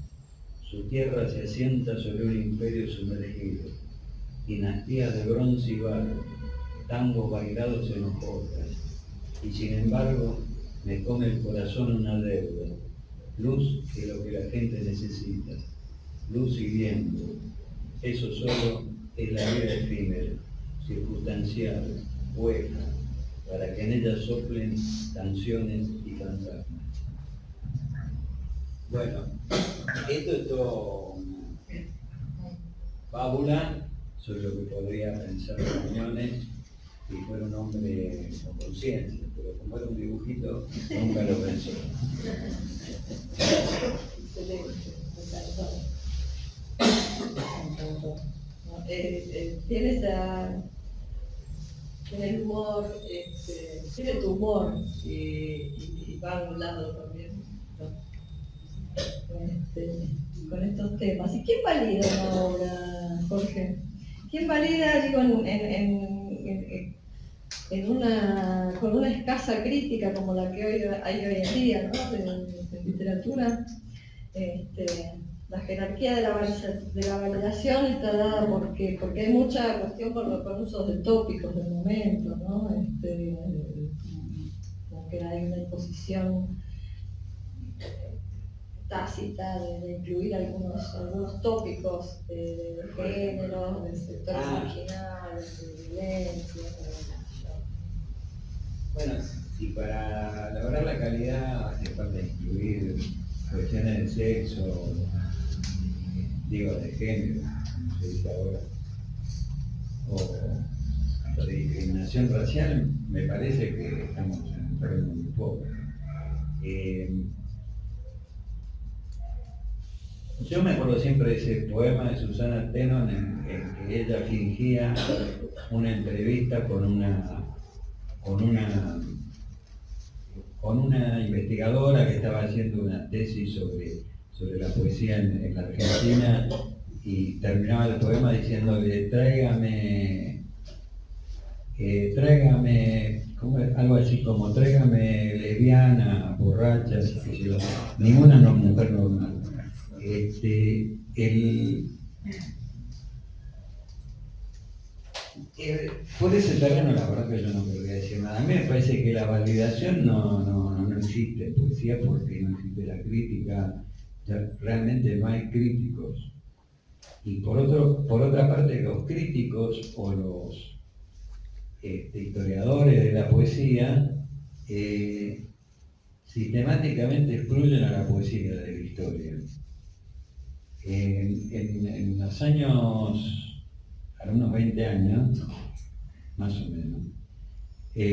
Speaker 2: Su tierra se asienta sobre un imperio sumergido. Dinastías de bronce y barro, tangos bailados en hojotas. Y sin embargo, me come el corazón una deuda. Luz es lo que la gente necesita. Luz y viento. Eso solo es la vida efímera, circunstancial, hueca, para que en ella soplen canciones y fantasmas. Bueno, esto es todo fábula sobre lo que podría pensar Cañones si fuera un hombre con conciencia, pero como era un dibujito, nunca lo pensó.
Speaker 1: Tiene el humor, tiene tu humor y va a un lado también, ¿no? Con estos temas. ¿Y quién valida una obra, Jorge? ¿Quién valida, digo, con una escasa crítica como la que hay hoy en día, ¿no? de literatura? La jerarquía de la validación está dada porque hay mucha cuestión con usos de tópicos del momento, ¿no? Como que hay una imposición tácita de incluir algunos tópicos de género, de sectores marginales, de violencia,
Speaker 2: Bueno, si para lograr la calidad hace falta incluir cuestiones de sexo, digo, de género, como se dice ahora, o de discriminación racial, me parece que estamos en un terreno muy pobre. Yo me acuerdo siempre de ese poema de Susana Tenon en que ella fingía una entrevista con una investigadora que estaba haciendo una tesis sobre la poesía en la Argentina, y terminaba el poema diciéndole: tráigame, algo así como tráigame lesbiana, borrachas, qué sé yo, ninguna mujer normal. Por ese terreno la verdad que yo no podría decir nada. A mí me parece que la validación no existe en poesía, porque no existe la crítica, realmente no hay críticos. Y por otra parte, los críticos o los historiadores de la poesía sistemáticamente excluyen a la poesía de la historia. En los años, a unos 20 años, más o menos,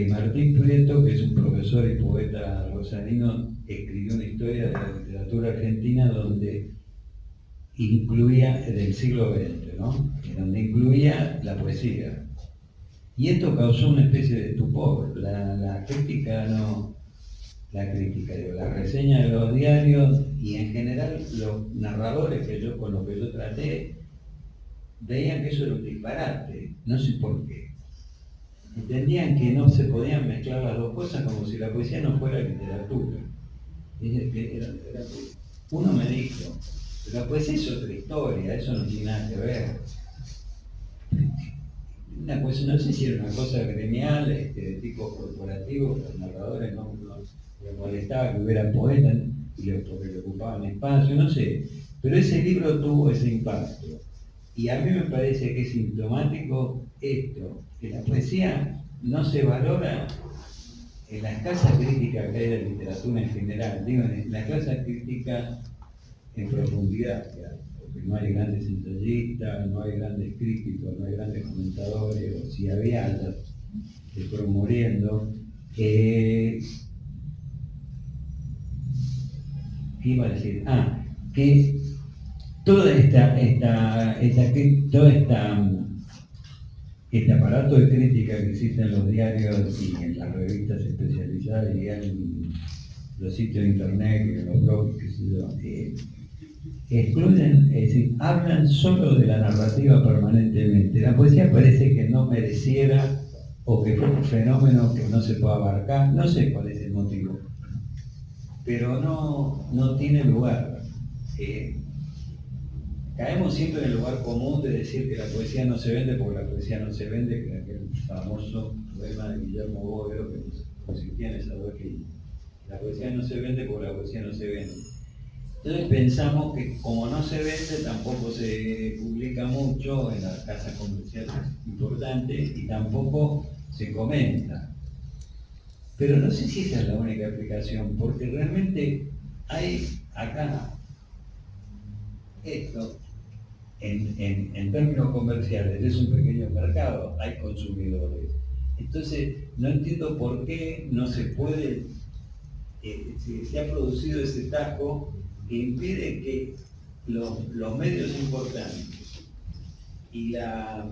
Speaker 2: Martín Prieto, que es un profesor y poeta rosarino, escribió una historia de la literatura argentina donde incluía, del siglo XX, ¿no? Donde incluía la poesía. Y esto causó una especie de estupor. La reseña de los diarios y en general los narradores con los que yo traté veían que eso era un disparate, no sé por qué. Entendían que no se podían mezclar las dos cosas, como si la poesía no fuera literatura. Uno me dijo: la poesía es otra historia, eso no tiene nada que ver. No sé si era una cosa gremial, de tipo corporativo, que los narradores no les molestaba que hubiera poetas porque le ocupaban espacio, no sé. Pero ese libro tuvo ese impacto. Y a mí me parece que es sintomático esto, que la poesía no se valora en la escasa crítica que hay de literatura en general, digo, en la escasa crítica en profundidad que hay, porque no hay grandes ensayistas, no hay grandes críticos, no hay grandes comentadores, o si había, ya se fueron muriendo. ¿Qué iba a decir? Que todo este aparato de crítica que existe en los diarios y en las revistas especializadas y en los sitios de internet y en los blogs, qué sé yo, excluyen, es decir, hablan solo de la narrativa permanentemente. La poesía parece que no mereciera, o que fue un fenómeno que no se puede abarcar, no sé cuál es el motivo, pero no tiene lugar. Caemos siempre en el lugar común de decir que la poesía no se vende porque la poesía no se vende, que aquel famoso poema de Guillermo Bóveda que consistía en esas dos líneas. La poesía no se vende porque la poesía no se vende. Entonces pensamos que como no se vende, tampoco se publica mucho en las casas comerciales importantes y tampoco se comenta. Pero no sé si esa es la única explicación, porque realmente hay acá esto, en términos comerciales, es un pequeño mercado, hay consumidores. Entonces, no entiendo por qué no se puede, se ha producido ese tajo que impide que los medios importantes y la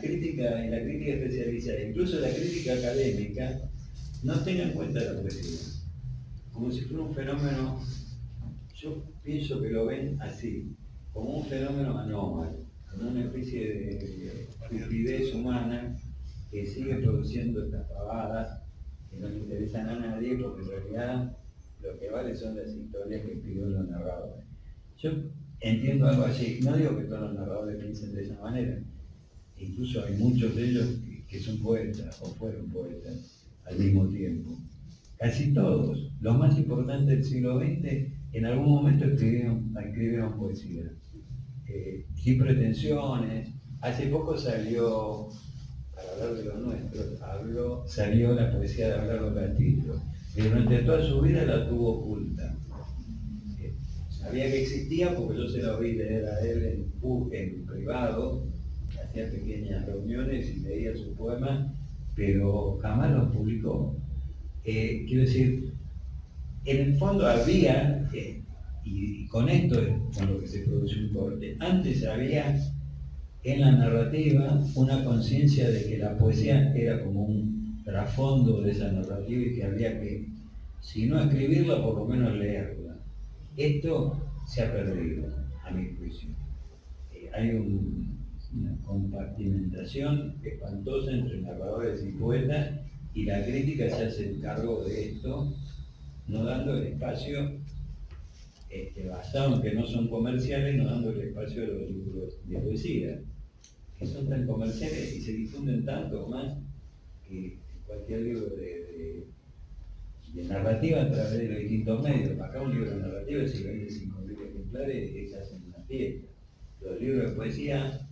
Speaker 2: crítica especializada, incluso la crítica académica, no tengan en cuenta la poesía, como si fuera un fenómeno. Yo pienso que lo ven así, como un fenómeno anómalo, como una especie de estupidez humana que sigue produciendo estas pavadas que no le interesan a nadie, porque en realidad lo que vale son las historias que escriben los narradores. Yo entiendo algo así, no digo que todos los narradores piensen de esa manera, incluso hay muchos de ellos que son poetas o fueron poetas al mismo tiempo. casi todos, los más importantes del siglo XX, en algún momento escribieron poesía. Sin pretensiones. Hace poco salió, para hablar de lo nuestro, salió la poesía de Abelardo Castillo, que durante toda su vida la tuvo oculta. Sabía que existía porque yo se la oí leer a él en privado, hacía pequeñas reuniones y leía sus poemas, pero jamás los publicó. Quiero decir, en el fondo había, y con esto es con lo que se produce un corte, antes había en la narrativa una conciencia de que la poesía era como un trasfondo de esa narrativa y que había que, si no escribirla, por lo menos leerla. Esto se ha perdido, a mi juicio. Hay una compartimentación espantosa entre narradores y poetas, y la crítica se hace cargo de esto, no dando el espacio basado en que no son comerciales, no dando el espacio de los libros de poesía, que son tan comerciales y se difunden tanto más que cualquier libro de narrativa a través de los distintos medios. Acá un libro de narrativa, si vende 5.000 ejemplares, es hacen una fiesta. Los libros de poesía,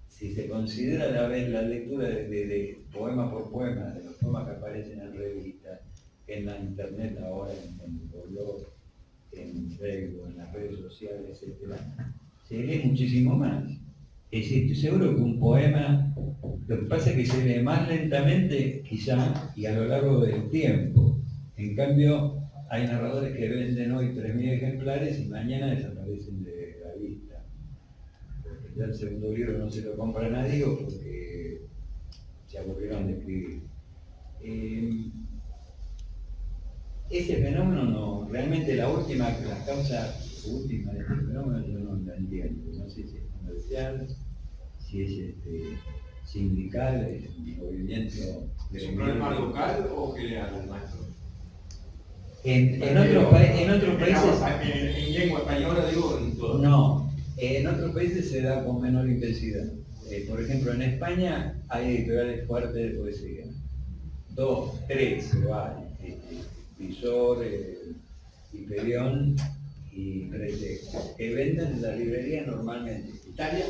Speaker 2: si se considera la lectura de poema por poema, de los poemas que aparecen en revistas, en la internet ahora, en el blog, en Facebook, en las redes sociales, etc., se lee muchísimo más. Es decir, estoy seguro que un poema, lo que pasa es que se lee más lentamente, quizá, y a lo largo del tiempo. En cambio, hay narradores que venden hoy 3.000 ejemplares y mañana desaparecen de la vista. Porque ya el segundo libro no se lo compra nadie o porque se aburrieron de escribir. Ese fenómeno no, realmente la causa última de este fenómeno yo no la entiendo. No sé si es comercial, si es sindical, es un movimiento de...
Speaker 4: ¿Es un problema local o general, maestro?
Speaker 2: En otros países...
Speaker 4: En lengua española, digo, en todo.
Speaker 2: No, en otros países se da con menor intensidad. Por ejemplo, en España hay editoriales fuertes de poesía. 2, 3 hay. Visor, Hiperión y Pretexto, que venden en la librería normalmente.
Speaker 4: ¿Italia?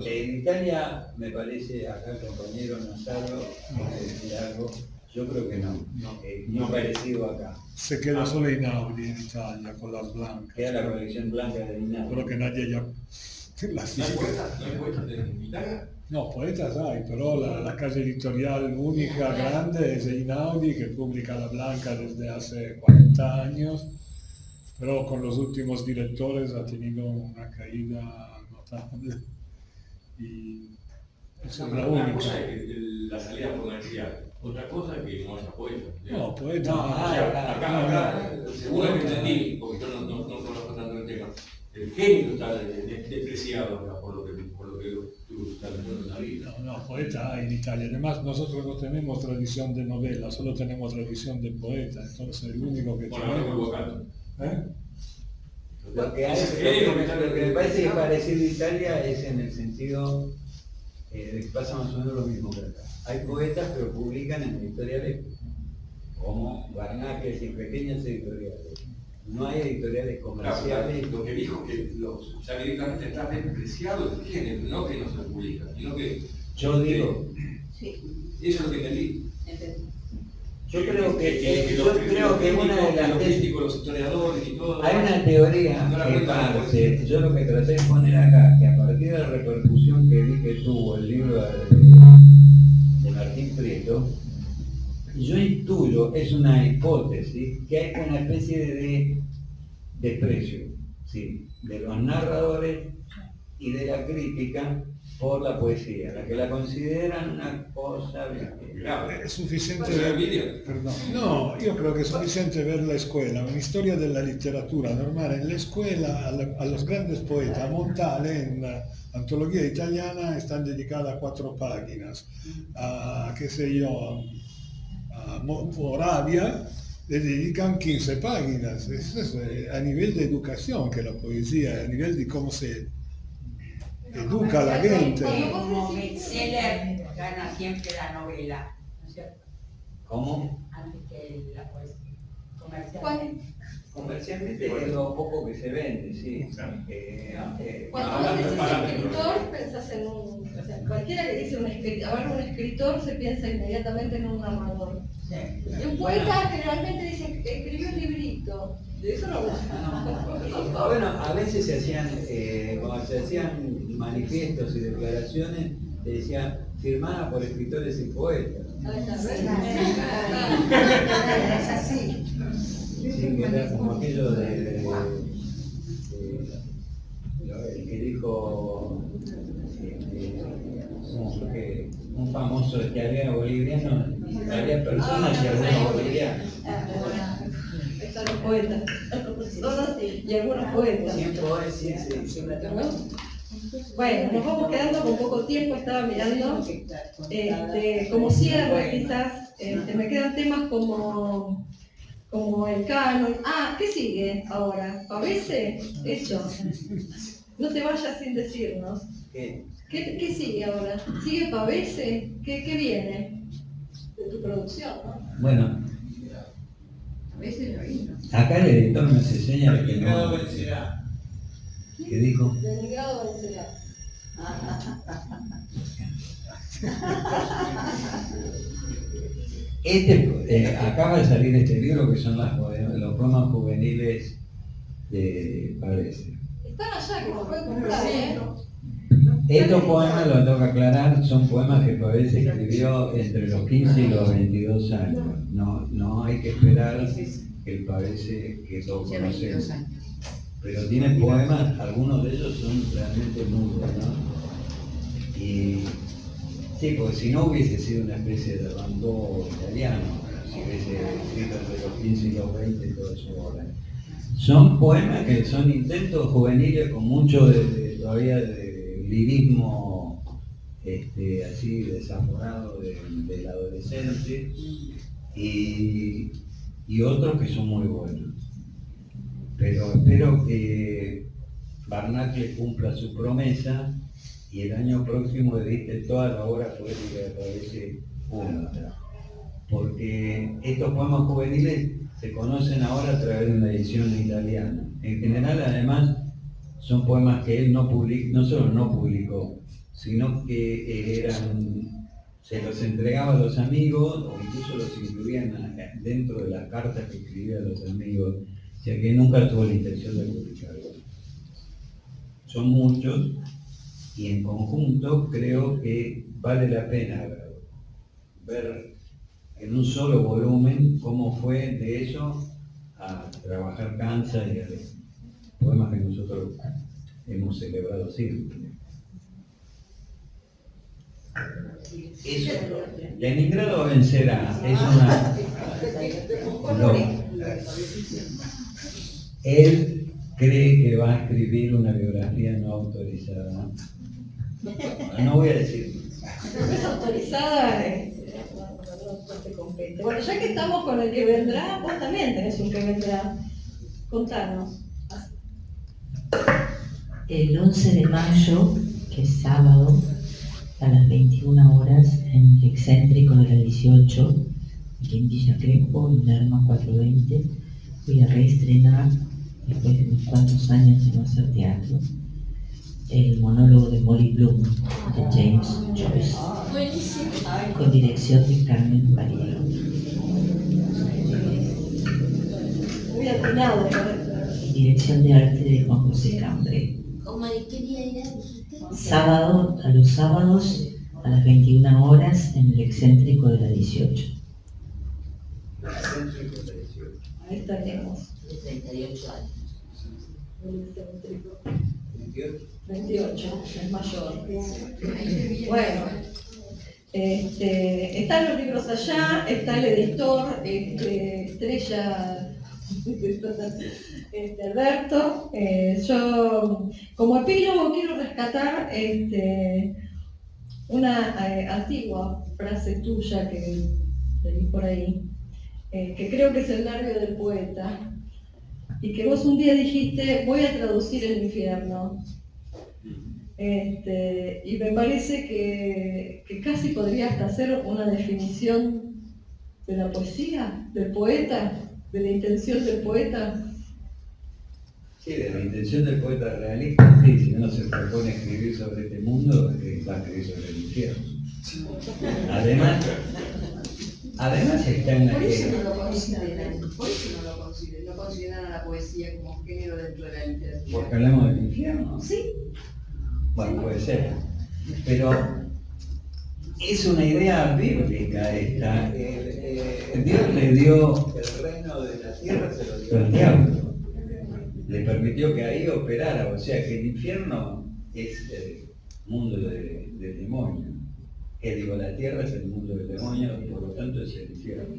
Speaker 2: En Italia, me parece, acá el compañero Nazaro, decir algo, yo creo que no. No parecido acá.
Speaker 5: Se queda solo Einaudi en Italia con las blancas.
Speaker 2: Queda la colección blanca de Einaudi.
Speaker 5: Creo que nadie ya la
Speaker 4: ¿No
Speaker 5: sigue.
Speaker 4: hay poetas en Italia?
Speaker 5: No, poetas hay, pero la casa editorial única grande es Einaudi, que publica La Blanca desde hace 40 años, pero con los últimos directores ha tenido una caída notable. Y esa es la
Speaker 4: Una
Speaker 5: única.
Speaker 4: cosa es la salida comercial, otra cosa es que no haya poetas.
Speaker 5: No, poeta.
Speaker 2: No,
Speaker 4: Acá, seguro que entendí, porque yo no conozco tanto el tema. El género está despreciado acá, por lo que tú estás viendo en la vida.
Speaker 5: No, poeta hay en Italia. Además, nosotros no tenemos tradición de novela, solo tenemos tradición de poeta. Entonces, el único que
Speaker 4: Bueno, no
Speaker 5: tenemos...
Speaker 4: equivocado.
Speaker 5: ¿Eh?
Speaker 2: Lo que me parece que es parecido a Italia es en el sentido de que pasa más o menos lo mismo que acá. Hay poetas, pero publican en editoriales como Barnacles y pequeñas editoriales. No hay editoriales comerciales.
Speaker 4: Claro, lo que dijo que ya directamente está despreciado el género, no que no se publica, sino que...
Speaker 2: Yo digo,
Speaker 1: Sí,
Speaker 4: Eso es lo que entendí.
Speaker 1: entendí.
Speaker 2: yo creo que una de las
Speaker 4: los
Speaker 2: tesis,
Speaker 4: críticos, los historiadores y todo...
Speaker 2: hay una teoría
Speaker 4: No la
Speaker 2: que
Speaker 4: cuentan,
Speaker 2: parte, yo lo que traté de poner acá, que a partir de la repercusión que vi que tuvo el libro de Martín Prieto, yo intuyo, es una hipótesis, que hay una especie de desprecio, ¿sí?, de los narradores y de la crítica por la poesía, la que la consideran una cosa...
Speaker 5: È sufficiente
Speaker 4: Può essere video.
Speaker 5: Perdón. No, io credo che è sufficiente ver la escuela, una historia della letteratura normale. En la escuela, a los grandes poetas, a Montale, en la antología italiana, están dedicadas 4 páginas. A, qué sé yo, a Moravia le dedican 15 páginas. Eso es a nivel de educación que la poesía, a nivel de cómo se educa a la gente.
Speaker 6: Como bestseller gana siempre la novela, ¿no es cierto?
Speaker 2: ¿Cómo?
Speaker 6: Antes que la poesía comercial.
Speaker 1: ¿Cuál?
Speaker 2: Comercialmente es lo poco que se vende, sí.
Speaker 1: Cuando vos decís escritor, pensás en un... O sea, cualquiera que dice un escritor se piensa inmediatamente en un narrador. Y un poeta generalmente dice que escribió un librito. De eso no
Speaker 2: Bueno, a veces se hacían, cuando se hacían manifiestos y declaraciones, se decía firmada por escritores y poetas.
Speaker 6: Es así.
Speaker 2: Sí, que era como aquello de el que dijo un famoso que había boliviano, había personas y algunos bolivianos.
Speaker 1: Están los poetas, y algunos poetas. Bueno, nos vamos quedando con poco tiempo, estaba mirando. Como cierre quizás, me quedan temas como el canon. ¿Qué sigue ahora? ¿Pavese? Eso. No te vayas sin decirnos. ¿Qué sigue ahora? ¿Sigue Pavese? ¿Qué viene? De tu producción, ¿no?
Speaker 2: Bueno, acá el editor nos enseña que no. ¿Qué dijo?
Speaker 1: Denigado vencerá.
Speaker 2: Acaba de salir este libro que son los poemas juveniles de Pavese.
Speaker 1: Están allá, que se pueden comprar, ¿eh?
Speaker 2: Estos poemas, lo tengo que aclarar, son poemas que Pavese escribió entre los 15 y los 22 años. No hay que esperar el Pavese que todos conocemos. Pero tiene poemas, algunos de ellos son realmente muy buenos. Y sí, porque si no hubiese sido una especie de Rimbaud italiano, si hubiese escrito entre los 15 y los 20 y todo eso ahora. Son poemas que son intentos juveniles con mucho todavía de lirismo así desamorado del adolescente y otros que son muy buenos. Pero espero que Barnacle cumpla su promesa y el año próximo edite toda la obra poética de Pavese junta. Porque estos poemas juveniles se conocen ahora a través de una edición italiana. En general, además, son poemas que él no solo no publicó, sino que se los entregaba a los amigos o incluso los incluían dentro de las cartas que escribía a los amigos. O sea que nunca tuvo la intención de publicarlo. Son muchos y en conjunto creo que vale la pena ver en un solo volumen cómo fue de eso a trabajar Cansa y a los poemas que nosotros hemos celebrado siempre. Eso, Leningrado vencerá, es una... Él cree que va a escribir una biografía no autorizada. No voy a decir.
Speaker 1: No es autorizada, no te compete. Bueno, ya que estamos con el que vendrá, vos también tenés un que vendrá. Contanos.
Speaker 3: El 11 de mayo, que es sábado, a las 21 horas, en el excéntrico de la 18, aquí en Villa Crespo, en Lerma 420, voy a reestrenar, después de unos cuantos años de no hacer teatro, el monólogo de Molly Bloom, de James Joyce, con dirección de Carmen Faría.
Speaker 1: Muy atinado,
Speaker 3: Dirección de arte de Juan José Cambre.
Speaker 6: ¿Cómo de qué día era?
Speaker 3: Sábado, a los sábados, a las 21 horas, en el excéntrico de la 18.
Speaker 1: Ahí estaremos.
Speaker 6: De 38 años.
Speaker 1: El excéntrico.
Speaker 2: 28.
Speaker 1: 28, es mayor. Bueno, están los libros allá, está el editor, Estrella Alberto. Yo, como epílogo, quiero rescatar una antigua frase tuya que leí por ahí, que creo que es el nervio del poeta, y que vos un día dijiste: voy a traducir el infierno. Y me parece que casi podría hasta ser una definición de la poesía, del poeta, de la intención del poeta.
Speaker 2: Sí, de la intención del poeta realista, sí, si uno se propone escribir sobre este mundo, va a escribir sobre el infierno. Además está en la
Speaker 6: Por eso
Speaker 2: que...
Speaker 6: no lo consideran, no consideran a la poesía como género dentro de la literatura.
Speaker 2: Porque hablamos del infierno.
Speaker 6: Sí.
Speaker 2: Bueno, puede ser. Pero es una idea bíblica esta. Dios le dio el reino de la tierra, se lo dio al diablo. Le permitió que ahí operara, o sea que el infierno es el mundo del demonio. La tierra es el mundo del demonio y por lo tanto es el infierno.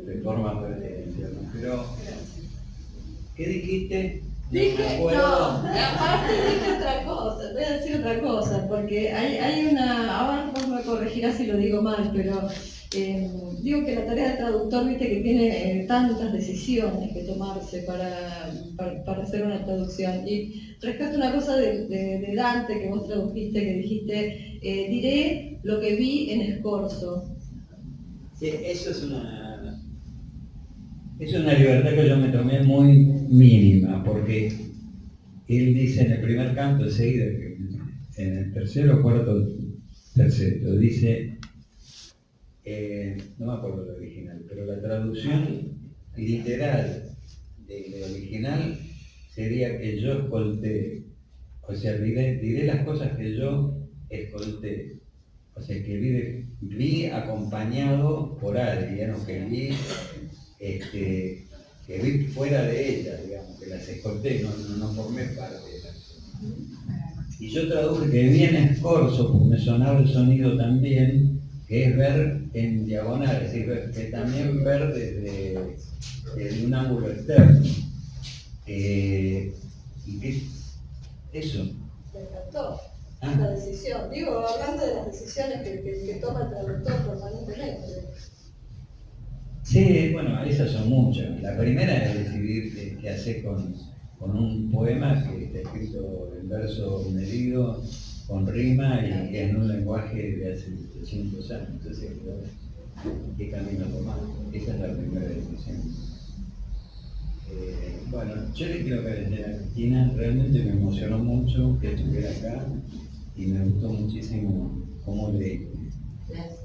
Speaker 2: De forma parte del infierno. Pero, ¿qué dijiste?
Speaker 1: Dije, no, aparte dije otra cosa, voy a decir otra cosa, porque hay una, ahora vos me corregirás si lo digo mal, pero digo que la tarea del traductor, viste que tiene tantas decisiones que tomarse para hacer una traducción. Y rescato una cosa de Dante que vos tradujiste, que dijiste, diré lo que vi en el corso.
Speaker 2: Sí, eso es una libertad que yo me tomé muy mínima, porque él dice en el primer canto, enseguida, en el tercero, cuarto, tercero, dice, no me acuerdo lo original, pero la traducción literal del original sería que yo escolté, o sea, diré las cosas que yo escolté, o sea, que vi acompañado por alguien, o que vi fuera de ellas, digamos, que las escolté, no formé parte de ellas. Y yo traduje que vi en escorzo, porque me sonaba el sonido también, que es ver en diagonal, es decir, que también ver desde un ángulo externo. ¿Y qué? Eso.
Speaker 1: Me encantó
Speaker 2: Ah.
Speaker 1: la decisión. Digo, hablando de las decisiones que toma el traductor permanentemente.
Speaker 2: Sí, bueno, esas son muchas. La primera es decidir qué hacer con un poema que está escrito en verso medido, con rima y en un lenguaje de hace 800 años. Entonces, ¿qué camino tomar? Esa es la primera decisión. Bueno, yo le quiero agradecer a Cristina, realmente me emocionó mucho que estuviera acá y me gustó muchísimo cómo leíste.
Speaker 6: Gracias.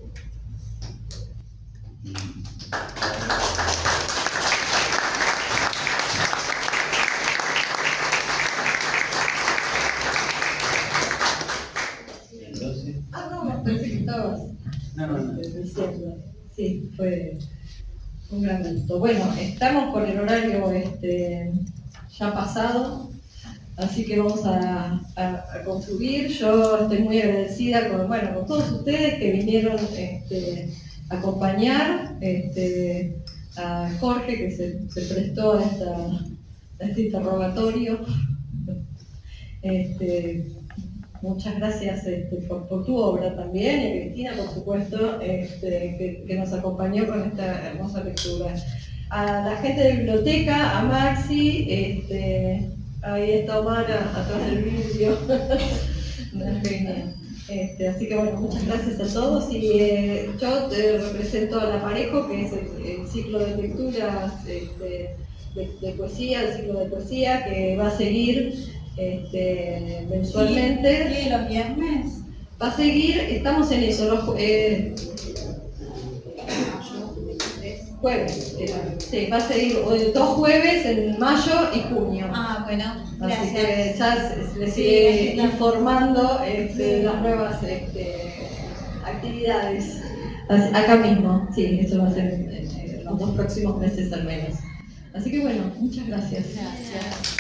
Speaker 2: Entonces,
Speaker 1: No, pensé que estabas
Speaker 2: no.
Speaker 1: diciendo. Sí, fue un gran gusto. Bueno, estamos con el horario ya pasado, así que vamos a concluir. Yo estoy muy agradecida con todos ustedes que vinieron a acompañar a Jorge, que se prestó a este interrogatorio. Muchas gracias por tu obra también, y a Cristina, por supuesto, que nos acompañó con esta hermosa lectura. A la gente de biblioteca, a Maxi, ahí está Omar atrás del vidrio. Así que bueno, muchas gracias a todos, y yo represento a La Parejo, que es el ciclo de lecturas de poesía, el ciclo de poesía que va a seguir mensualmente.
Speaker 6: ¿Y los viernes?
Speaker 1: Va a seguir, estamos en eso, jueves, sí, va a seguir 2 jueves en mayo y junio.
Speaker 7: Ah, bueno,
Speaker 1: Así
Speaker 7: gracias.
Speaker 1: que ya les sigue informando las nuevas actividades acá mismo. Sí, eso va a ser en los 2 próximos meses al menos. Así que bueno, muchas gracias.
Speaker 7: Gracias.